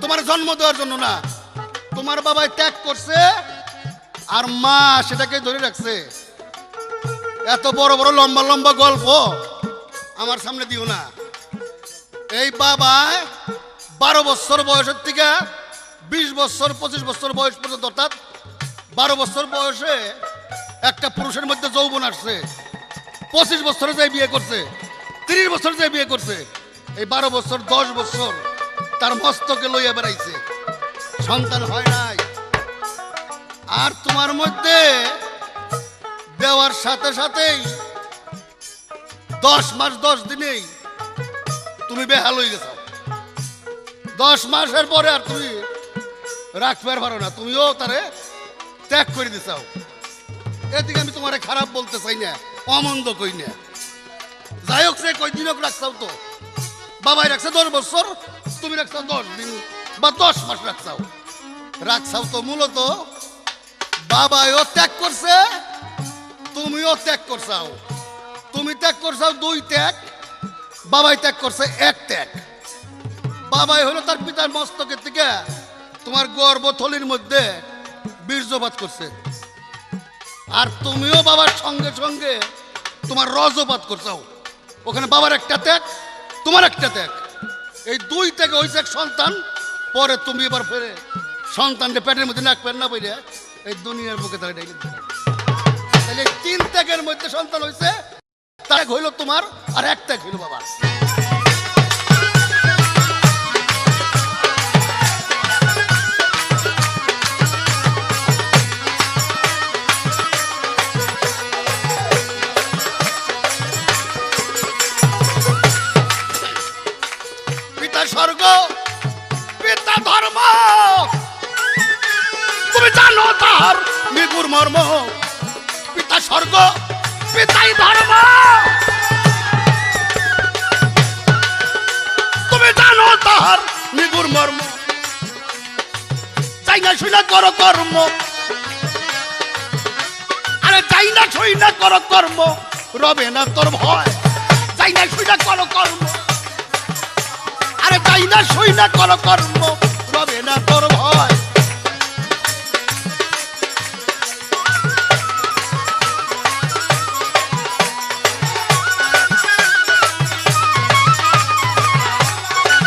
তোমার জন্ম দেওয়ার জন্য না, তোমার বাবাই ত্যাগ করছে আর মা সেটাকে ধরে রাখছে। এত বড় বড় লম্বা লম্বা গল্প আমার সামনে দিও না। এই বাবা 12 বছর বয়সের থেকে 20 বছর 25 বছর বয়স পর্যন্ত, অর্থাৎ 12 বছর বয়সে একটা পুরুষের মধ্যে যৌবন আসছে, 25 বছরে যে বিয়ে করছে, 30 বছর যে বিয়ে করছে, এই 12 বছর 10 বছর তার মস্তকে লইয়া বেড়াইছে, সন্তান হয় নাই। আর তোমার মধ্যে দেওয়ার সাথে সাথেই 10 মাস 10 দিনেই তুমি বেহাল হয়ে গেছো। 10 মাসের পরে আর তুমি রাখতে পারো না, তুমিও তারে ত্যাগ করে দিছাও। এদিকে আমি তোমারে খারাপ বলতে চাই না, অমন্দ কই না। যাই হোক, সে কয়দিন হোক রাখছাও তো। বাবাই রাখছে 10 বছর, তুমি রাখছো 10 দিন বা 10 মাস রাখছাও তো। মূলত বাবাইও ত্যাগ করছে, তুমিও ত্যাগ করছাও। তুমি ত্যাগ করছাও 2 ত্যাগ, বাবাই ত্যাগ করছে 1 ত্যাগ। বাবাই হলো তার পিতার মস্তকের থেকে তোমার গর্ভথলির মধ্যে বীর্যপাত করছে, আর তুমিও বাবার সঙ্গে সঙ্গে তোমার রজপাত করছাও। ওখানে বাবার একটা ত্যাগ, তোমার একটা ত্যাগ, এই 2 ত্যাগে হয়েছে এক সন্তান। পরে তুমি এবার ফেরে সন্তানকে পেটের মধ্যে নাক পেন না পেরে এই দুনিয়ার বুকে তাকে ডাইলে দিতে। তাহলে 3 ত্যাগের মধ্যে সন্তান হয়েছে, ত্যাগ হইল তোমার আর 1 ত্যাগ হইল বাবার। মর্ম, পিতা স্বর্গ পিতাই ধর্ম। তুমি জানো তাহার নিগুর মর্ম, চাই না শুই না করো কর্ম, আরে চাই না শুই না করো কর্ম, রবে না তোর ভয়। চাই না শুই না করো কর্ম, আরে চাই না শুই না করো কর্ম, রবে না তোর ভয়।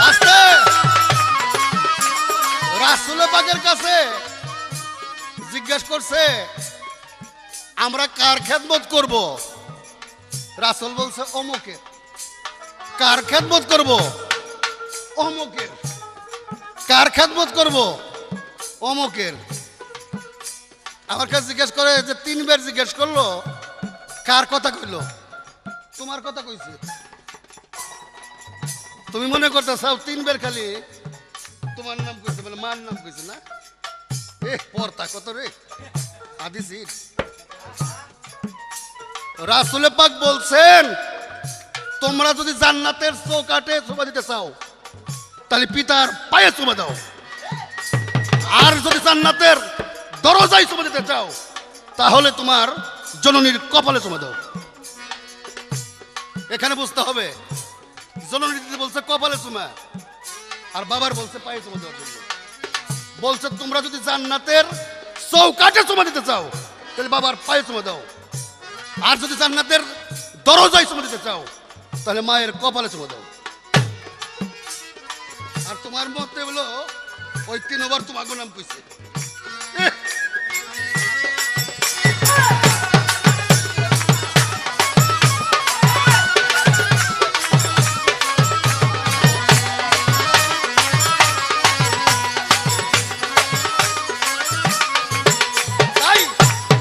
আস্তে রাসূল পাকের কাছে জিজ্ঞেস করছে আমরা কার খেদমত করব? রাসূল বলছে অমুকের। কার খেদমত করব? অমুকের। কার খেদমত করব? অমুকের। আমার কাছে জিজ্ঞেস করে যে তিনবার জিজ্ঞেস করলো, কার কথা কইলো? তোমার কথা কইছে। তুমি মনে করতে চাও তিনবার খালি তোমার নাম কইছে, বলে মার নাম কইছে না? এ পর্তা কত রে আদিসি। রাসূল পাক বলছেন তোমরা যদি জান্নাতের চৌকাঠে চুমা দিতে চাও তাহলে পিতার পায়ে চুমা দাও, আর যদি জান্নাতের দরজায় চুমা দিতে চাও তাহলে তোমার জননীর কপালে চুমা দাও। এখানে বুঝতে হবে জননী দিদি বলছে কপালে চুমা, আর বাবার বলছে পায়ে চুমা দেওয়ার জন্য। বলছে তোমরা যদি জান্নাতের চৌকাঠে চুমা দিতে চাও তাহলে বাবার পায়ে চুমা দাও, আর যদি জান্নাতের দরজায় চুমা দিতে চাও তাহলে মায়ের কপালে চুমা দাও। আর তোমার মতে হলো ওই তিনবার তোমাকে নাম কইছে। তাই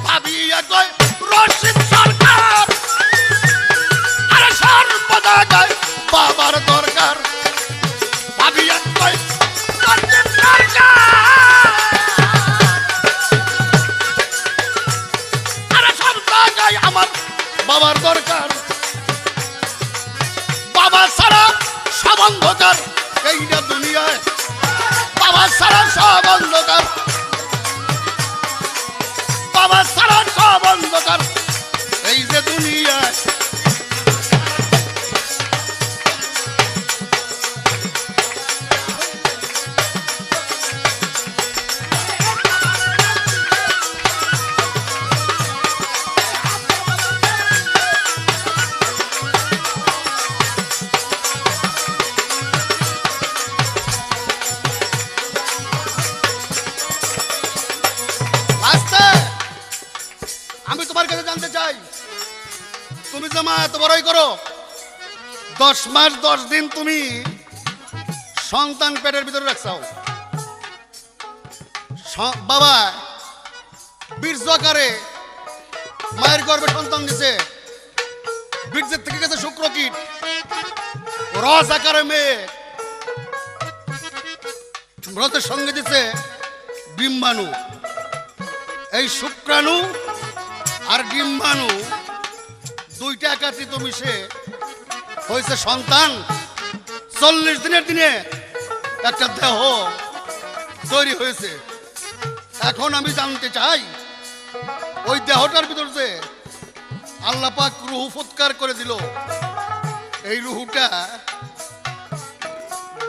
ভাবিয়া কয় রশিদ সরকার, আরে সর্বদা গায় বাবার দরকার। ভাবিয়া কয় রশিদ সরকার, আরে সর্বদা গায় আমার বাবার দরকার। বাবা ছাড়া সব অন্ধকার এইটা দুনিয়ায়, বাবা ছাড়া সব অন্ধকার, বাবা ছাড়া সব অন্ধকার এই যে দুনিয়ায়। আমি তোমার কাছে জানতে চাই তুমি যে মা এত বড়ই করো, 10 মাস 10 দিন তুমি সন্তান পেটের ভিতরে রাখছাও, বাবা বীর্য আকারে মায়ের গর্ভে সন্তান দিছে, বীর্যের থেকে গেছে শুক্রকীট, রস আকারে মেয়ে, ব্রতের সঙ্গে দিছে ডিম্বাণু। এই শুক্রাণু আর ডিম্বাণু দুইটা একত্রিত মিশে হয়েছে সন্তান। 40 দিনের দিনে একটা দেহ তৈরি হয়েছে। এখন আমি জানতে চাই ওই দেহটার ভিতর যে আল্লাহ পাক রুহ ফুৎকার করে দিল, এই রুহুটা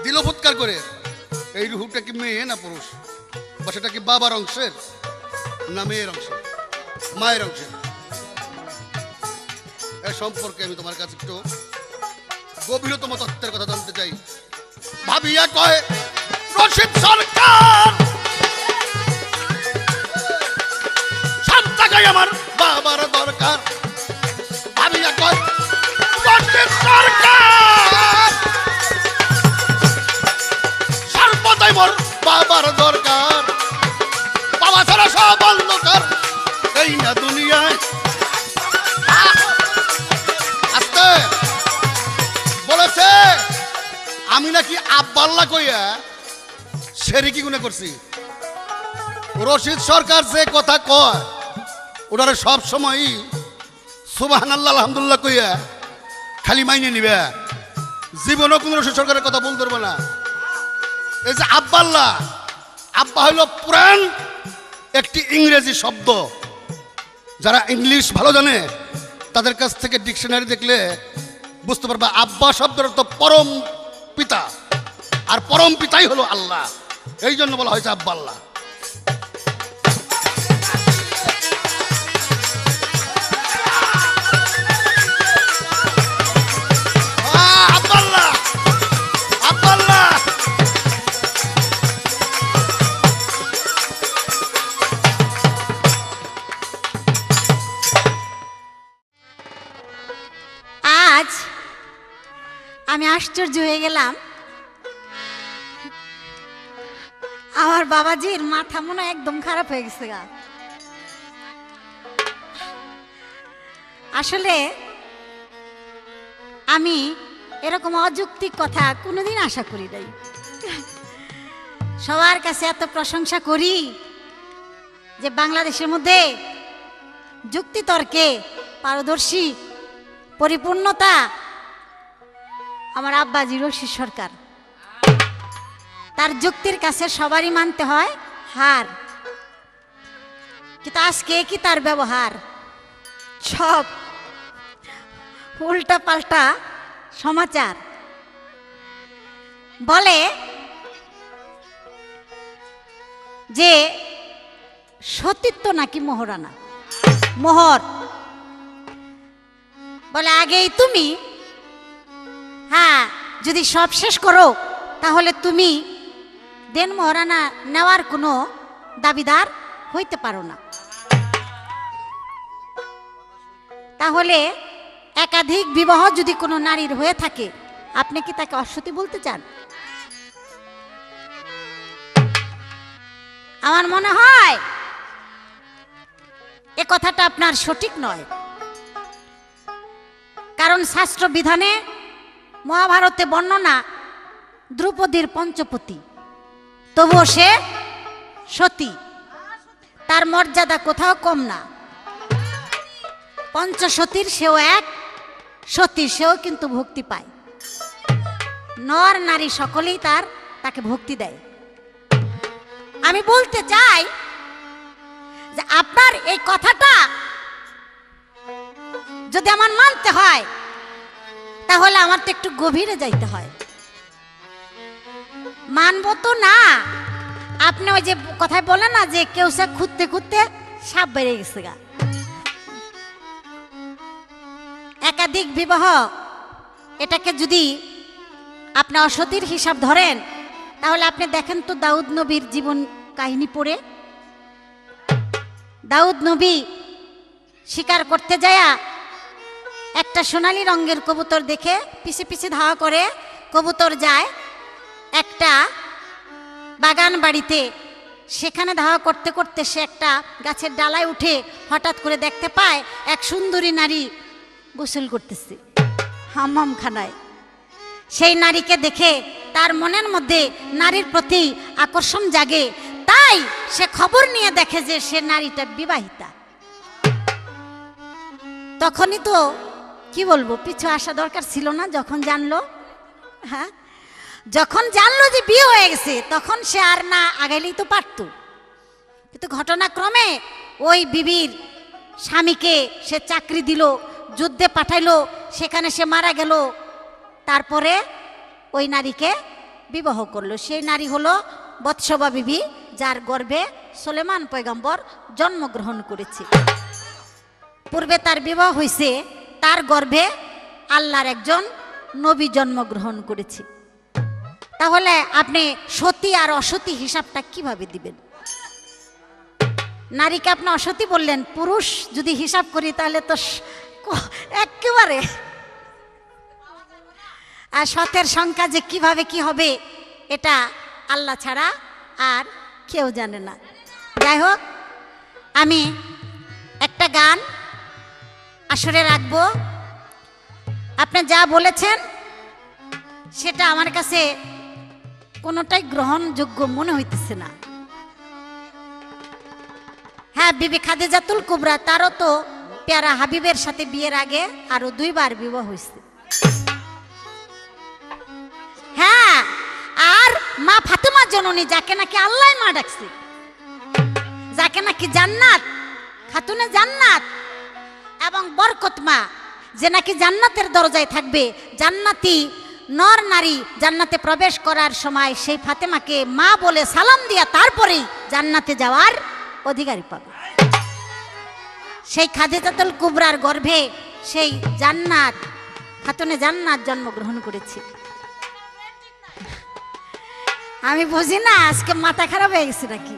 দিল ফুৎকার করে, এই রুহুটা কি মেয়ে না পুরুষ, বা সেটা কি বাবার অংশের না মেয়ের অংশের, মায়ের অংশের? এ সম্পর্কে আমি তোমার কাছে একটু গভীরতম তত্ত্বের কথা জানতে চাই। ভাবিয়া কয় রশিদ সরকার, সব জায়গায় আমার বাবার দরকার। ভাবিয়া কয় রশিদ সরকার, সর্বদাই মোর বাবার দরকার, বাবা ছাড়া সব অন্ধকার এই না দুনিয়ায়। আস্তে বলেছে আমি নাকি আব্বাল্লা কইয়া সেরিকি গুনে করছি। রশিদ সরকার যে কথা কয় ওটারে সব সময়ই সুবহানাল্লাহ আলহামদুলিল্লাহ কইয়া খালি মাইনে নিবে, জীবনও কোনো রশিদ সরকারের কথা বলতে পারবে না। এই যে আব্বাল্লাহ, আব্বা হইল পুরাণ একটি ইংরেজি শব্দ। যারা ইংলিশ ভালো জানে তাদের কাছ থেকে ডিকশনারি দেখলে বুঝতে পারবে আব্বা শব্দের অর্থ পরম পিতা, আর পরম পিতাই হলো আল্লাহ। এই জন্য বলা হয়েছে আব্বাল্লাহ। আব্বাল্লাহ আব্বাল্লাহ আজ আমি আশ্চর্য হয়ে গেলাম, আমার বাবাজির মাথা মনে হয় একদম খারাপ হয়ে গেছে গা। আসলে আমি এরকম অযৌক্তিক কথা কোনোদিন আশা করি নাই। সবার কাছে এত প্রশংসা করি যে বাংলাদেশের মধ্যে যুক্তিতর্কে পারদর্শী পরিপূর্ণতা আমার আব্বাজি রশিদ সরকার। তার যুক্তির কাছে সবারই মানতে হয় হার, কিন্তু আজকে কি তার ব্যবহার, সব উল্টা পাল্টা সমাচার বলে যে সতীত্ব নাকি মোহরানা, মোহর বলে আগেই তুমি, হ্যাঁ যদি সব শেষ করো তাহলে তুমি দেন মোহরানা নেওয়ার কোনো দাবিদার হইতে পারো না। তাহলে একাধিক বিবাহ যদি কোনো নারীর হয়ে থাকে, আপনি কি তাকে অসতী বলতে চান? আমার মনে হয় এ কথাটা আপনার সঠিক নয়। কারণ শাস্ত্র বিধানে মহাভারতে বর্ণনা দ্রৌপদীর পঞ্চপতি, তবুও সে সতী, তার মর্যাদা কোথাও কম না। পঞ্চসতীর সেও এক সতী, সেও কিন্তু ভক্তি পায়। নর নারী সকলেই তাকে ভক্তি দেয়। আমি বলতে চাই যে আপনার এই কথাটা যদি আমার মানতে হয় তাহলে আমার তো একটু গভীরে যাইতে হয়। মানবো তো না। আপনি ওই যে কথায় বলেন না যে কেউ সে খুঁজতে খুঁজতে সাপ বেড়ে গেছে গা। একাধিক বিবাহ এটাকে যদি আপনি অসতীর হিসাব ধরেন, তাহলে আপনি দেখেন তো দাউদ নবীর জীবন কাহিনী পড়ে। দাউদ নবী শিকার করতে যায়া একটা সোনালী রঙের কবুতর দেখে পিছে পিছে ধাওয়া করে। কবুতর যায় একটা বাগান বাড়িতে, সেখানে ধাওয়া করতে করতে সে একটা গাছের ডালায় উঠে হঠাৎ করে দেখতে পায় এক সুন্দরী নারী গোসল করতেছে হাম্মামখানায়। সেই নারীকে দেখে তার মনের মধ্যে নারীর প্রতি আকর্ষণ জাগে, তাই সে খবর নিয়ে দেখে যে সে নারীটা বিবাহিতা। তখনই তো কি বলবো, পিছু আসা দরকার ছিল না। যখন জানলো, হ্যাঁ যখন জানলো যে বিয়ে হয়ে গেছে, তখন সে আর না আগাইলেই তো পারত। কিন্তু ঘটনাক্রমে ওই বিবির স্বামীকে সে চাকরি দিল, যুদ্ধে পাঠাইলো, সেখানে সে মারা গেল। তারপরে ওই নারীকে বিবাহ করলো। সেই নারী হলো বৎসবা বিবি, যার গর্ভে সুলেমান পয়গম্বর জন্মগ্রহণ করেছে। পূর্বে তার বিবাহ হয়েছে, তার গর্ভে আল্লাহর একজন নবী জন্মগ্রহণ করেছে। তাহলে আপনি সতী আর অসতী হিসাবটা কিভাবে দিবেন? নারীকে আপনি অসতী বললেন, পুরুষ যদি হিসাব করি তাহলে তো একেবারে। আর সতের সংখ্যা যে কিভাবে কি হবে এটা আল্লাহ ছাড়া আর কেউ জানে না। যাই হোক, আমি একটা গান আসরে রাখবো। আপনি যা বলেছেন সেটা আমার কাছে কোনোটাই গ্রহণযোগ্য মনে হইতেছে না। হ্যাঁ, হ্যাঁ, বিবি খাদিজাতুল কুবরা তারও তো পেয়ারা হাবিবের সাথে বিয়ের আগে আরো 2 বার বিবাহ হয়েছে। হ্যাঁ, আর মা ফাতেমা জননী, যাকে নাকি আল্লাহ মা ডাকছে, যাকে নাকি জান্নাত, খাতুনে জান্নাত এবং বরকত মা, যে নাকি জান্নাতের দরজায় থাকবে, জান্নাতি নর নারী জান্নাতে প্রবেশ করার সময় সেই ফাতেমাকে মা বলে সালাম দিয়া তারপরেই জান্নাতে যাওয়ার অধিকারী পাবে। সেই খাদিজাতুল কুবরার গর্ভে সেই জান্নাত, খাতুনে জান্নাত জন্মগ্রহণ করেছে। আমি বুঝি না আজকে মাথা খারাপ হয়ে গেছে নাকি।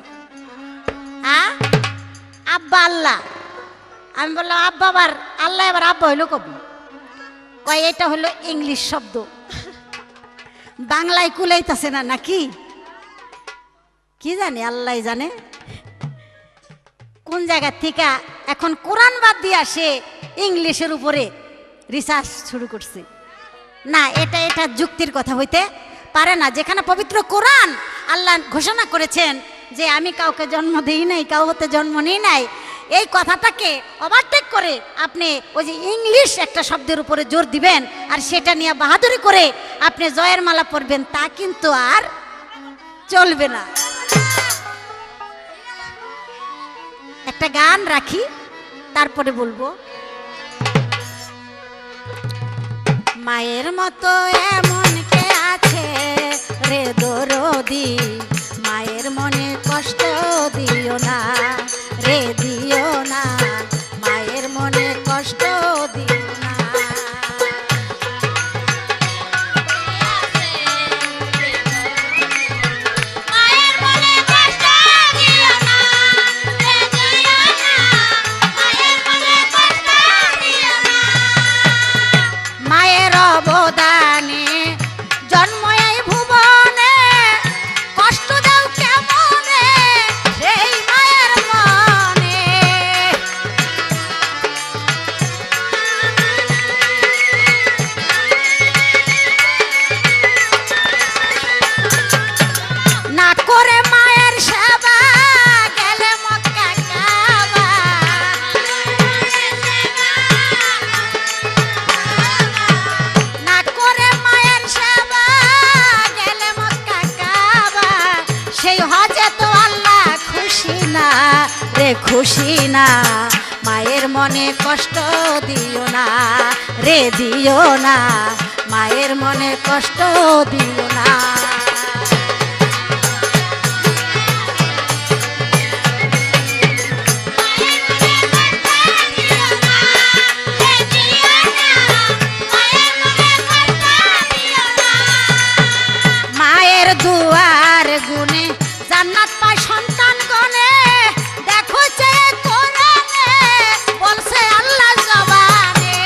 আব্বা আল্লাহ, আমি বললাম আব্বা, আবার আল্লাহ এবার আব্বা হইলো কবি? কয় এটা হলো ইংলিশ শব্দ, বাংলায় কুলাইতেছে না নাকি, কি জানি, আল্লাহ জানে কোন জায়গা থেকে এখন কোরআন বাদ দিয়ে সে ইংলিশের উপরে রিসার্চ শুরু করছে। না, এটা যুক্তির কথা হইতে পারে না। যেখানে পবিত্র কোরআন আল্লাহ ঘোষণা করেছেন যে আমি কাউকে জন্ম দিই নাই, কাউ হতে জন্ম নিই নাই, এই কথাটাকে ওভারটেক করে আপনি ওই যে ইংলিশ একটা শব্দের উপরে জোর দিবেন আর সেটা নিয়ে বাহাদুরি করে আপনি জয়ের মালা পরবেন, তা কিন্তু আর চলবে না। একটা গান রাখি, তারপরে বলবো। মায়ের মতো এমন কে আছে রে দরদি, মায়ের মনে কষ্ট দিও না রে, দিও না, মায়ের মনে কষ্ট দিও না। মায়ের অবদানে জন্ম এই ভুবনে, কষ্ট দাও কেমনে সেই মায়ের মনে। না করে মায়ের সেবা গেলে মক্কা কাবা, না করে মায়ের সেবা গেলে মক্কা কাবা, সেই হজে তো আল্লাহ খুশি না রে, খুশি না, মায়ের মনে কষ্ট দিও না রে, দিও না, মায়ের মনে কষ্ট দিও না। মায়ের দুয়ার গুনে জান্নাত পায় সন্তান গনে, দেখো যে কোরআনে বলছে আল্লাহ জবানে।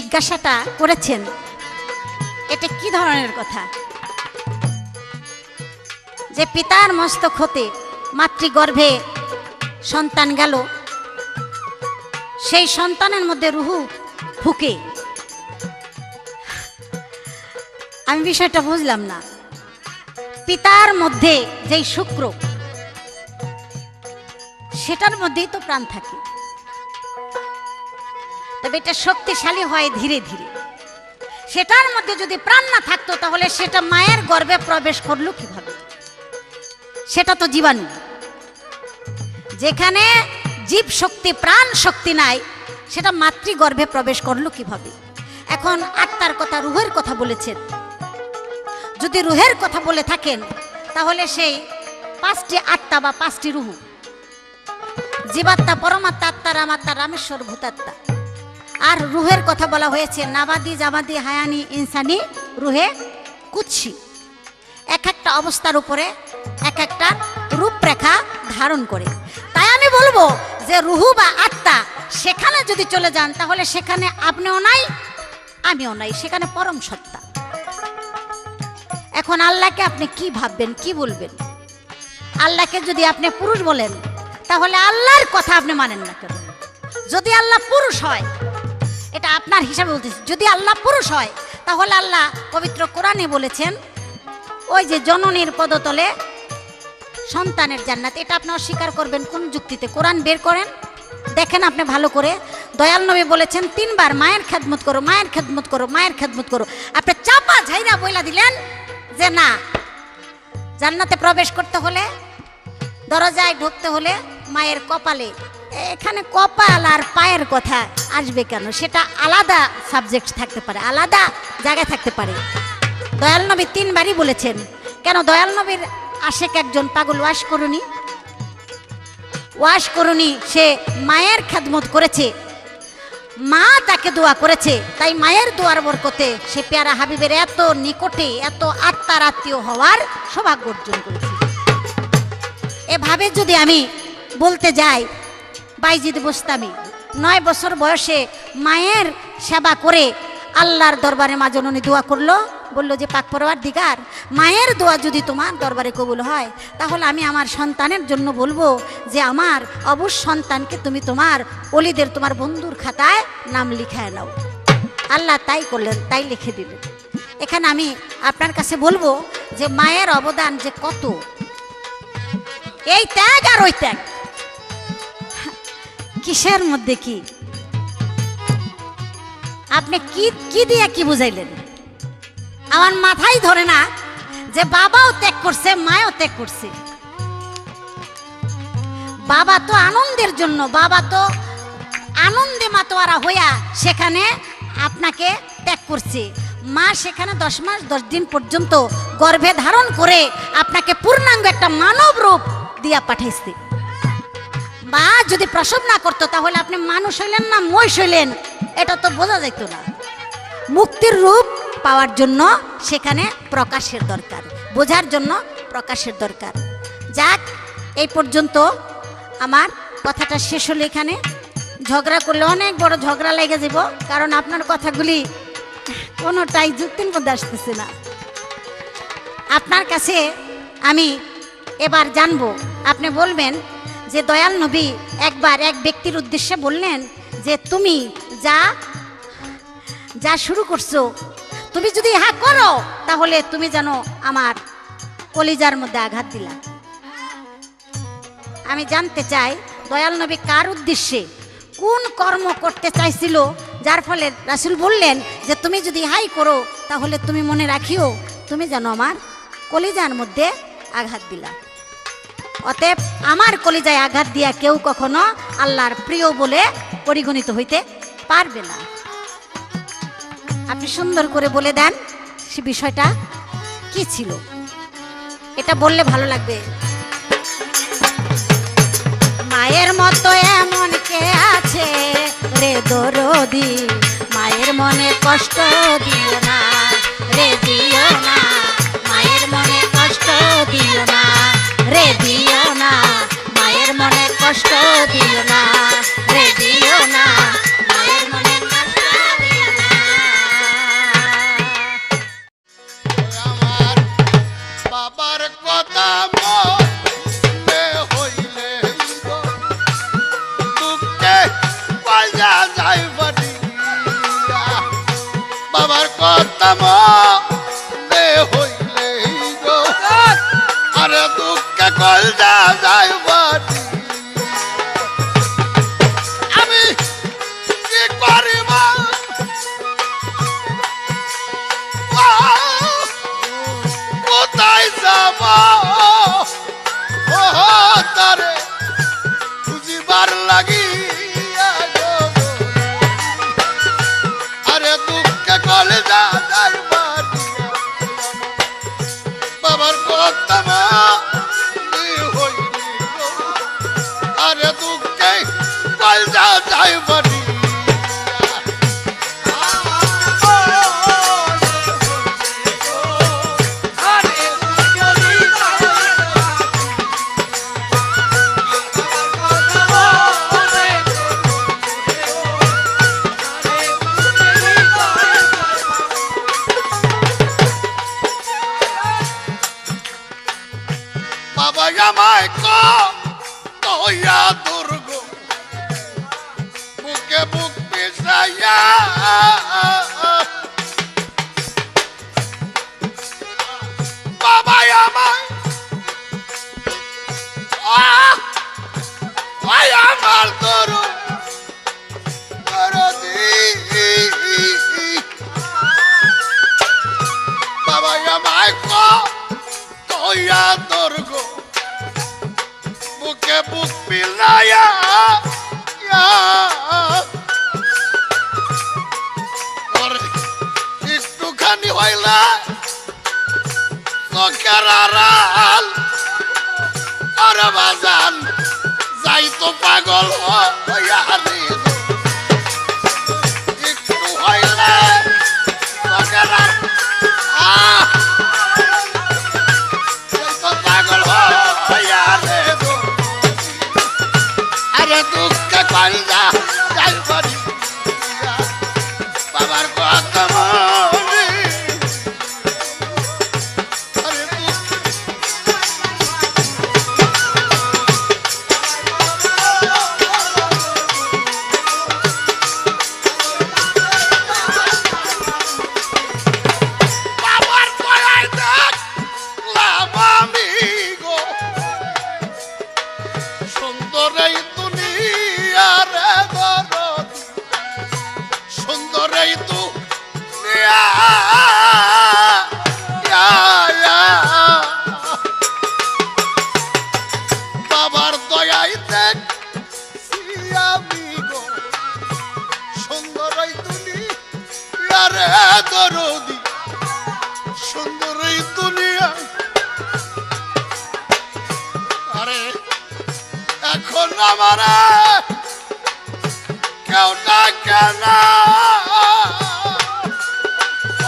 জিজ্ঞাসাটা করেছেন, এটা কি ধরনের কথা? যে পিতার মস্তক হতে মাতৃগর্ভে সন্তান গেল, সেই সন্তানের মধ্যে রুহু ফুকে। আমি বিষয়টা বুঝলাম না। পিতার মধ্যে যেই শুক্র, সেটার মধ্যেই তো প্রাণ থাকে, তবে এটা শক্তিশালী হয় ধীরে ধীরে। সেটার মধ্যে যদি প্রাণ না থাকতো তাহলে সেটা মায়ের গর্ভে প্রবেশ করলো কিভাবে? সেটা তো জীবাণু। যেখানে জীব শক্তি, প্রাণ শক্তি নাই, সেটা মাতৃগর্ভে প্রবেশ করলো কিভাবে? এখন আত্মার কথা, রুহের কথা বলেছেন। যদি রুহের কথা বলে থাকেন তাহলে সেই 5টি আত্মা বা 5টি রুহু, জীবাত্মা, পরমাত্মা, আত্মা, রামাত্মা, রামেশ্বর, ভূতাত্মা। আর রুহের কথা বলা হয়েছে নাবাদি, জামাদি, হায়ানি, ইনসানি, রুহে কুৎসি। এক একটা অবস্থার উপরে এক একটা রূপরেখা ধারণ করে। তাই আমি বলবো যে রুহু বা আত্মা সেখানে যদি চলে যান তাহলে সেখানে আপনিও নাই, আমিও নাই, সেখানে পরম সত্তা। এখন আল্লাহকে আপনি কি ভাববেন, কি বলবেন? আল্লাহকে যদি আপনি পুরুষ বলেন তাহলে আল্লাহর কথা আপনি মানেন না কেন? যদি আল্লাহ পুরুষ হয়, এটা আপনার হিসাবে বলতেছি, যদি আল্লাহ পুরুষ হয় তাহলে আল্লাহ পবিত্র কোরআনে বলেছেন ওই যে জননীর পদতলে সন্তানের জান্নাত। এটা আপনি অস্বীকার করবেন কোন যুক্তিতে? কোরআন বের করেন, দেখেন আপনি ভালো করে। দয়াল নবী বলেছেন 3 বার মায়ের খেদমত করো, মায়ের খেদমত করো, মায়ের খেদমত করো। আপনি চাপা ঝাইরা বইলা দিলেন যে না, জান্নাতে প্রবেশ করতে হলে, দরজায় ঢুকতে হলে মায়ের কপালে। এখানে কপাল আর পায়ের কথা আসবে কেন? সেটা আলাদা সাবজেক্ট থাকতে পারে, আলাদা জায়গায় থাকতে পারে। দয়াল নবী 3 বারই বলেছেন। কেন? দয়াল নবীর আশেক একজন পাগল ওয়াশ করুনি, সে মায়ের খেদমত করেছে, মা তাকে দোয়া করেছে, তাই মায়ের দোয়ার বরকতে সে পেয়ারা হাবিবের এত নিকটে, এত আত্মার আত্মীয় হওয়ার সৌভাগ্য অর্জন করেছে। এভাবে যদি আমি বলতে যাই, বাইজিদ বোস্তামি 9 বছর বয়সে মায়ের সেবা করে আল্লাহর দরবারে মা জননী দোয়া করলো, বলল যে পাক পরওয়ারদিগার, মায়ের দোয়া যদি তোমার দরবারে কবুল হয় তাহলে আমি আমার সন্তানের জন্য বলবো যে আমার অবশ সন্তানকে তুমি তোমার ওলিদের, তোমার বন্ধুর খাতায় নাম লিখায় নাও। আল্লাহ তাই করলেন, তাই লিখে দিলেন। এখানে আমি আপনার কাছে বলবো যে মায়ের অবদান যে কত, এই ত্যাগ আর ওই ত্যাগ কিসের মধ্যে কি? আপনি কি দিয়ে কি বুঝাইলেন? আমার মাথায় ধরে না যে বাবাও ত্যাগ করছে, মাও ত্যাগ করছে। বাবা তো আনন্দের জন্য, বাবা তো আনন্দে মাতোয়ারা হইয়া সেখানে আপনাকে ত্যাগ করছে। মা সেখানে 10 মাস 10 দিন পর্যন্ত গর্ভে ধারণ করে আপনাকে পূর্ণাঙ্গ একটা মানব রূপ দিয়া পাঠাইছে। মা যদি প্রসব না করতো তাহলে আপনি মানুষ হইলেন না মহিষ হইলেন, এটা তো বোঝা যেত না। মুক্তির রূপ পাওয়ার জন্য সেখানে প্রকাশের দরকার, বোঝার জন্য প্রকাশের দরকার। যাক, এই পর্যন্ত আমার কথাটা শেষ হলো। এখানে ঝগড়া করলে অনেক বড় ঝগড়া লেগে যাব, কারণ আপনার কথাগুলি কোনোটাই যুক্তির মধ্যে আসতেছে না। আপনার কাছে আমি এবার জানবো, আপনি বলবেন যে দয়াল নবী একবার এক ব্যক্তির উদ্দেশ্যে বললেন যে তুমি যা শুরু করছো, তুমি যদি ইহা করো তাহলে তুমি যেন আমার কলিজার মধ্যে আঘাত দিলা। আমি জানতে চাই দয়াল নবী কার উদ্দেশ্যে, কোন কর্ম করতে চাইছিল, যার ফলে রাসূল বললেন যে তুমি যদি ইহাই করো তাহলে তুমি মনে রাখিও তুমি যেন আমার কলিজার মধ্যে আঘাত দিলা। অতএব আমার কলিজায় আঘাত দিয়া কেউ কখনো আল্লাহর প্রিয় বলে পরিগণিত হইতে পারবে না। আপনি সুন্দর করে বলে দেন সে বিষয়টা কি ছিল, এটা বললে ভালো লাগবে। মায়ের মতো এমন কে আছে রে দরদি, মায়ের মনে কষ্ট দিও না রে, দিও না মায়ের মনে কষ্ট দিও না রে, দিও না মায়ের মনে কষ্ট দিও না রে, দিও না মায়ের মনে কষ্ট দিও না। যায় বাড়ি আমি কি করিব কোথায় যাব ও তারে খুঁজিবার লাগি আরে দুঃখে কলে যা যায় বাড়ি বাবার কথা মা আরে দুঃখে কল যা যায় বাড়ি বাবা আমায় কইয়া দুর্গ বুকে বুক পিছাইয়া বাবা আমায় আমার দরু বাবা আমায় কইয়া দুর্গ বুকে বুক পিলাইয়া একটুখানি হইলা চোখের আড়াল আরে বাজান যাই তো পাগল হইয়া রে একটু হইলা চোখের পাগল হইয়া রে আরে দুঃখে কইলা যাই বাড়ি বাবার কথা মনে আরে বাবার কলাই দেখলাম আমি গো সুন্দর এই দুনিয়ার দরদ সুন্দর এই দুনিয়া বাবার দয়াই দেখছি আমি গো সুন্দর এই দুনিয়ার দরদি সুন্দর এই দুনিয়া আরে এখন আমার কেউ ডাকে না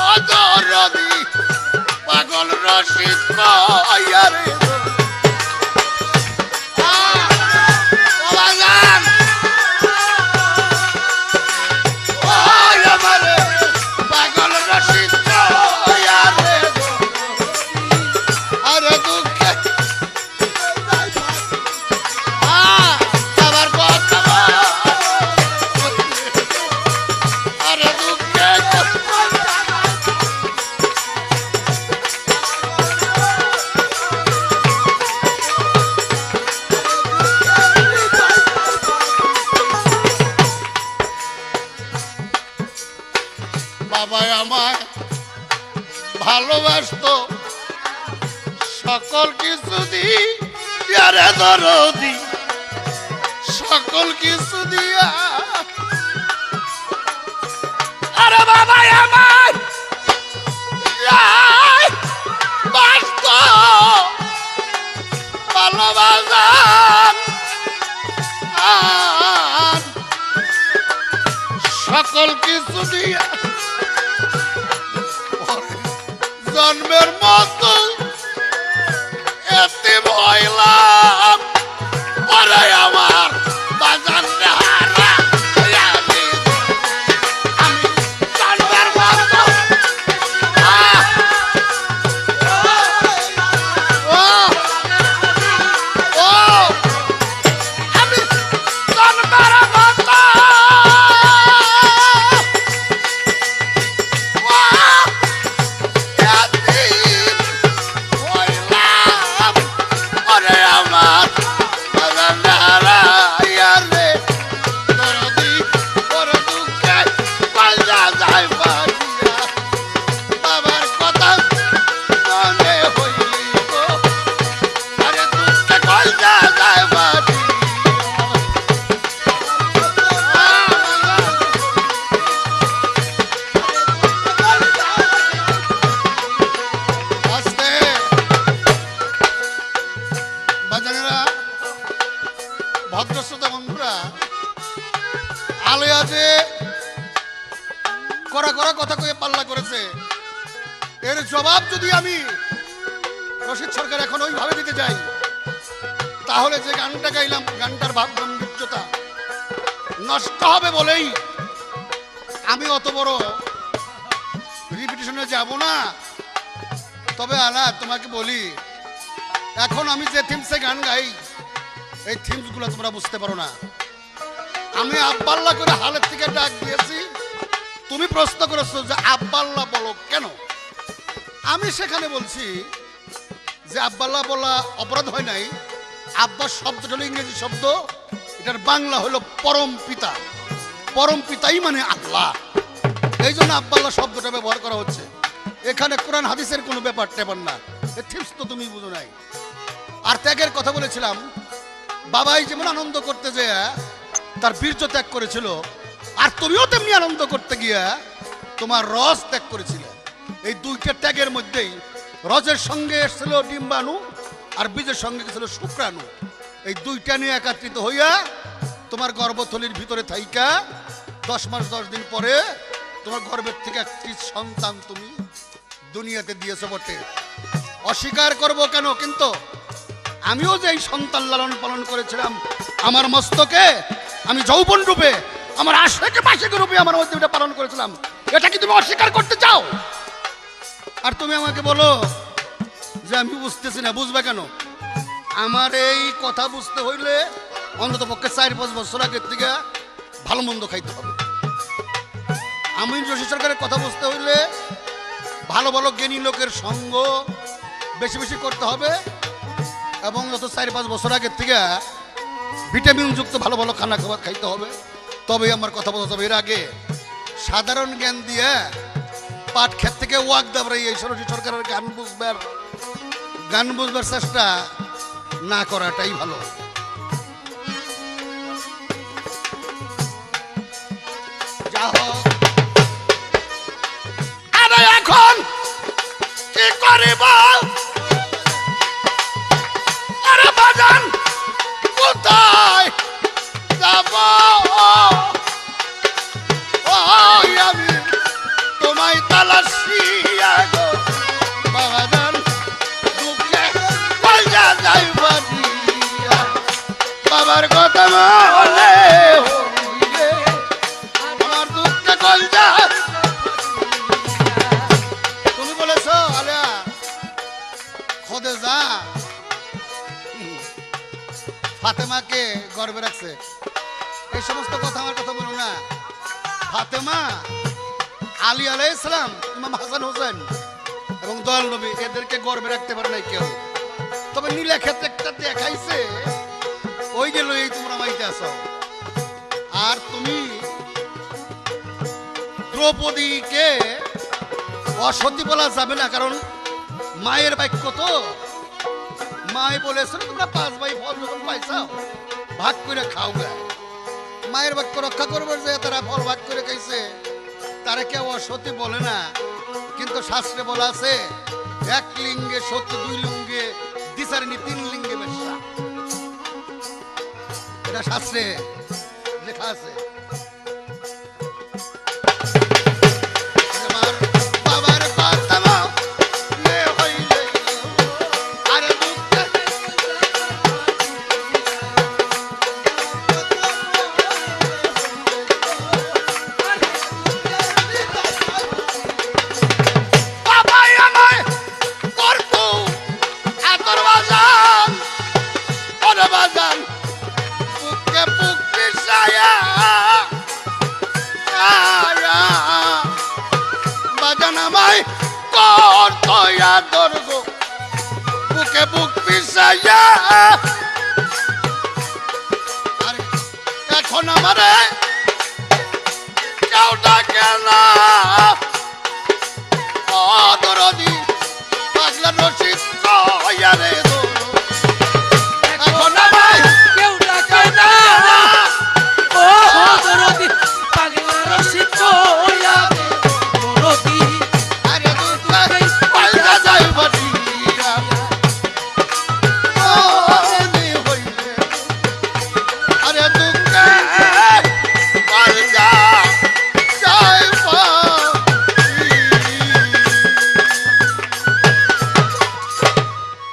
অদরদি পাগল রশিদ কইয়া রে বাবাজান ওই আমার পাগল রশিদ কইয়া রে আরে দুঃখে বাবার কথা আরে দুঃখে বাবা আমায় ভালোবাসতো সকল কিছু দিয়া রে দরদি সকল কিছু দিয়া আরে বাবা আমায় বাসত ভালোবাসান সকল কিছু দিয়া জন্মের মতো এতে ভয়লাম পরে আমার বাজান হারা আমি জন্মের মতো আমি জন্মের মতো করা কথা কয়ে পাল্লা করেছে, এর জবাব যদি আমি রশিদ সরকার এখন ওইভাবে দিতে যাই, তাহলে যে গানটা গাইলাম গানটার ভাব গাম্ভীর্যতা নষ্ট হবে বলেই আমি অত বড় রিপিটিশনে যাব না। তবে আলা তোমাকে বলি, এখন আমি যে থিমসে গান গাই, এই থিমস গুলো তোমরা বুঝতে পারো না। আমি আব্বাল্লা করে হালের থেকে ডাক দিয়েছি, তুমি প্রশ্ন করেছো যে আব্বাল্লা বলো কেন। আমি সেখানে বলছি যে আব্বাল্লা বলা অপরাধ হয় নাই। আব্বা শব্দটা হলো ইংরেজি শব্দ, এটার বাংলা হলো পরম পিতা। পরম পিতাই মানে আল্লাহ, এই জন্য আব্বাল্লা শব্দটা ব্যবহার করা হচ্ছে। এখানে কোরআন হাদিসের কোনো ব্যাপার টেপার না। থিমস তো তুমি বুঝো নাই। আর ত্যাগের কথা বলেছিলাম, বাবাই যেমন আনন্দ করতে যেয়ে তার বীর্য ত্যাগ করেছিল, আর তুমিও তেমনি আনন্দ করতে গিয়ে তোমার রস ত্যাগ করেছিলে। এই দুইটা ত্যাগের মধ্যেই রসের সঙ্গে এসেছিল ডিম্বাণু, আর বীজের সঙ্গে ছিল শুক্রাণু। এই দুইটা নিয়ে একত্রিত হইয়া তোমার গর্ভথলির ভিতরে থাইকা 10 মাস 10 দিন পরে তোমার গর্ভের থেকে একটি সন্তান তুমি দুনিয়াতে দিয়েছো বটে। অস্বীকার করব কেন? কিন্তু আমিও যে এই সন্তান লালন পালন করেছিলাম, আমার মস্তকে আমি যৌবন রূপে, আমার আশেকে পাশেকে রূপে আমার মধ্যে এটা পালন করেছিলাম। এটা কি তুমি অস্বীকার করতে চাও? আর তুমি আমাকে বলো যে আমি বুঝতেছি না। বুঝবে কেন? আমার এই কথা বুঝতে হইলে অন্তত পক্ষে 4-5 বছর আগের থেকে ভালো মন্দ খাইতে হবে। আমি রশিদ সরকারের কথা বুঝতে হইলে ভালো ভালো জ্ঞানী লোকের সঙ্গ বেশি বেশি করতে হবে, এবং যত 4-5 বছর আগের থেকে ভিটামিন যুক্ত ভালো ভালো খানা খাবার খাইতে হবে, তবেই আমার কথা বলতে হবে। এর আগে সাধারণ জ্ঞান দিয়ে পাট ক্ষেত থেকে ওয়াক দাবরাই এই রশিদ সরকারের গান বুঝবার চেষ্টা না করাটাই ভালো। যা হোক, আরে এখন কি করিব? আরে বাজান কোথায় যাব? ওই আমি তোমায় তালাশিয়া গো বাজান, দুঃখে কইয়া যাইবা দিয়া, বাবার কথা মনে হইলে আমার দুঃখে কইয়া। তুমি বলেছো আলিয়া খোদে যা ফাতেমাকে গর্বে রাখছে, এই সমস্ত কথা আমার কথা বলো না। ফাতেমা, আলী আলাইহিস সালাম, ইমাম হাসান হোসেন এবং দয়াল নবী এদেরকে গর্বে রাখতে পারে নাই কেউ। তবে নীলা ক্ষেত্রে একটা দেখাইছে, ওই গেল এই তোমরা মাইতে আসো। আর তুমি দ্রৌপদীকে অসতী বলা যাবে না, কারণ মায়ের বাক্য তো। মায় বলেছিল তোমরা 5 ভাই ফল যখন পাইছাও ভাগ করে খাও গা। মায়ের বাক্য রক্ষা করবার যে তারা ফল ভাগ করে খাইছে, তারা কেউ অসতী বলে না। কিন্তু শাস্ত্রে বলা আছে, 1 লিঙ্গে সত্য, 2 লিঙ্গে দ্বিচারিণী, 3 লিঙ্গে বেশ্যা। এটা শাস্ত্রে লেখা আছে। বুকে বুক পিছাইয়া এখন আমারে কেউ ডাকে না। দরদি পাগলা রশিদ কইয়া রে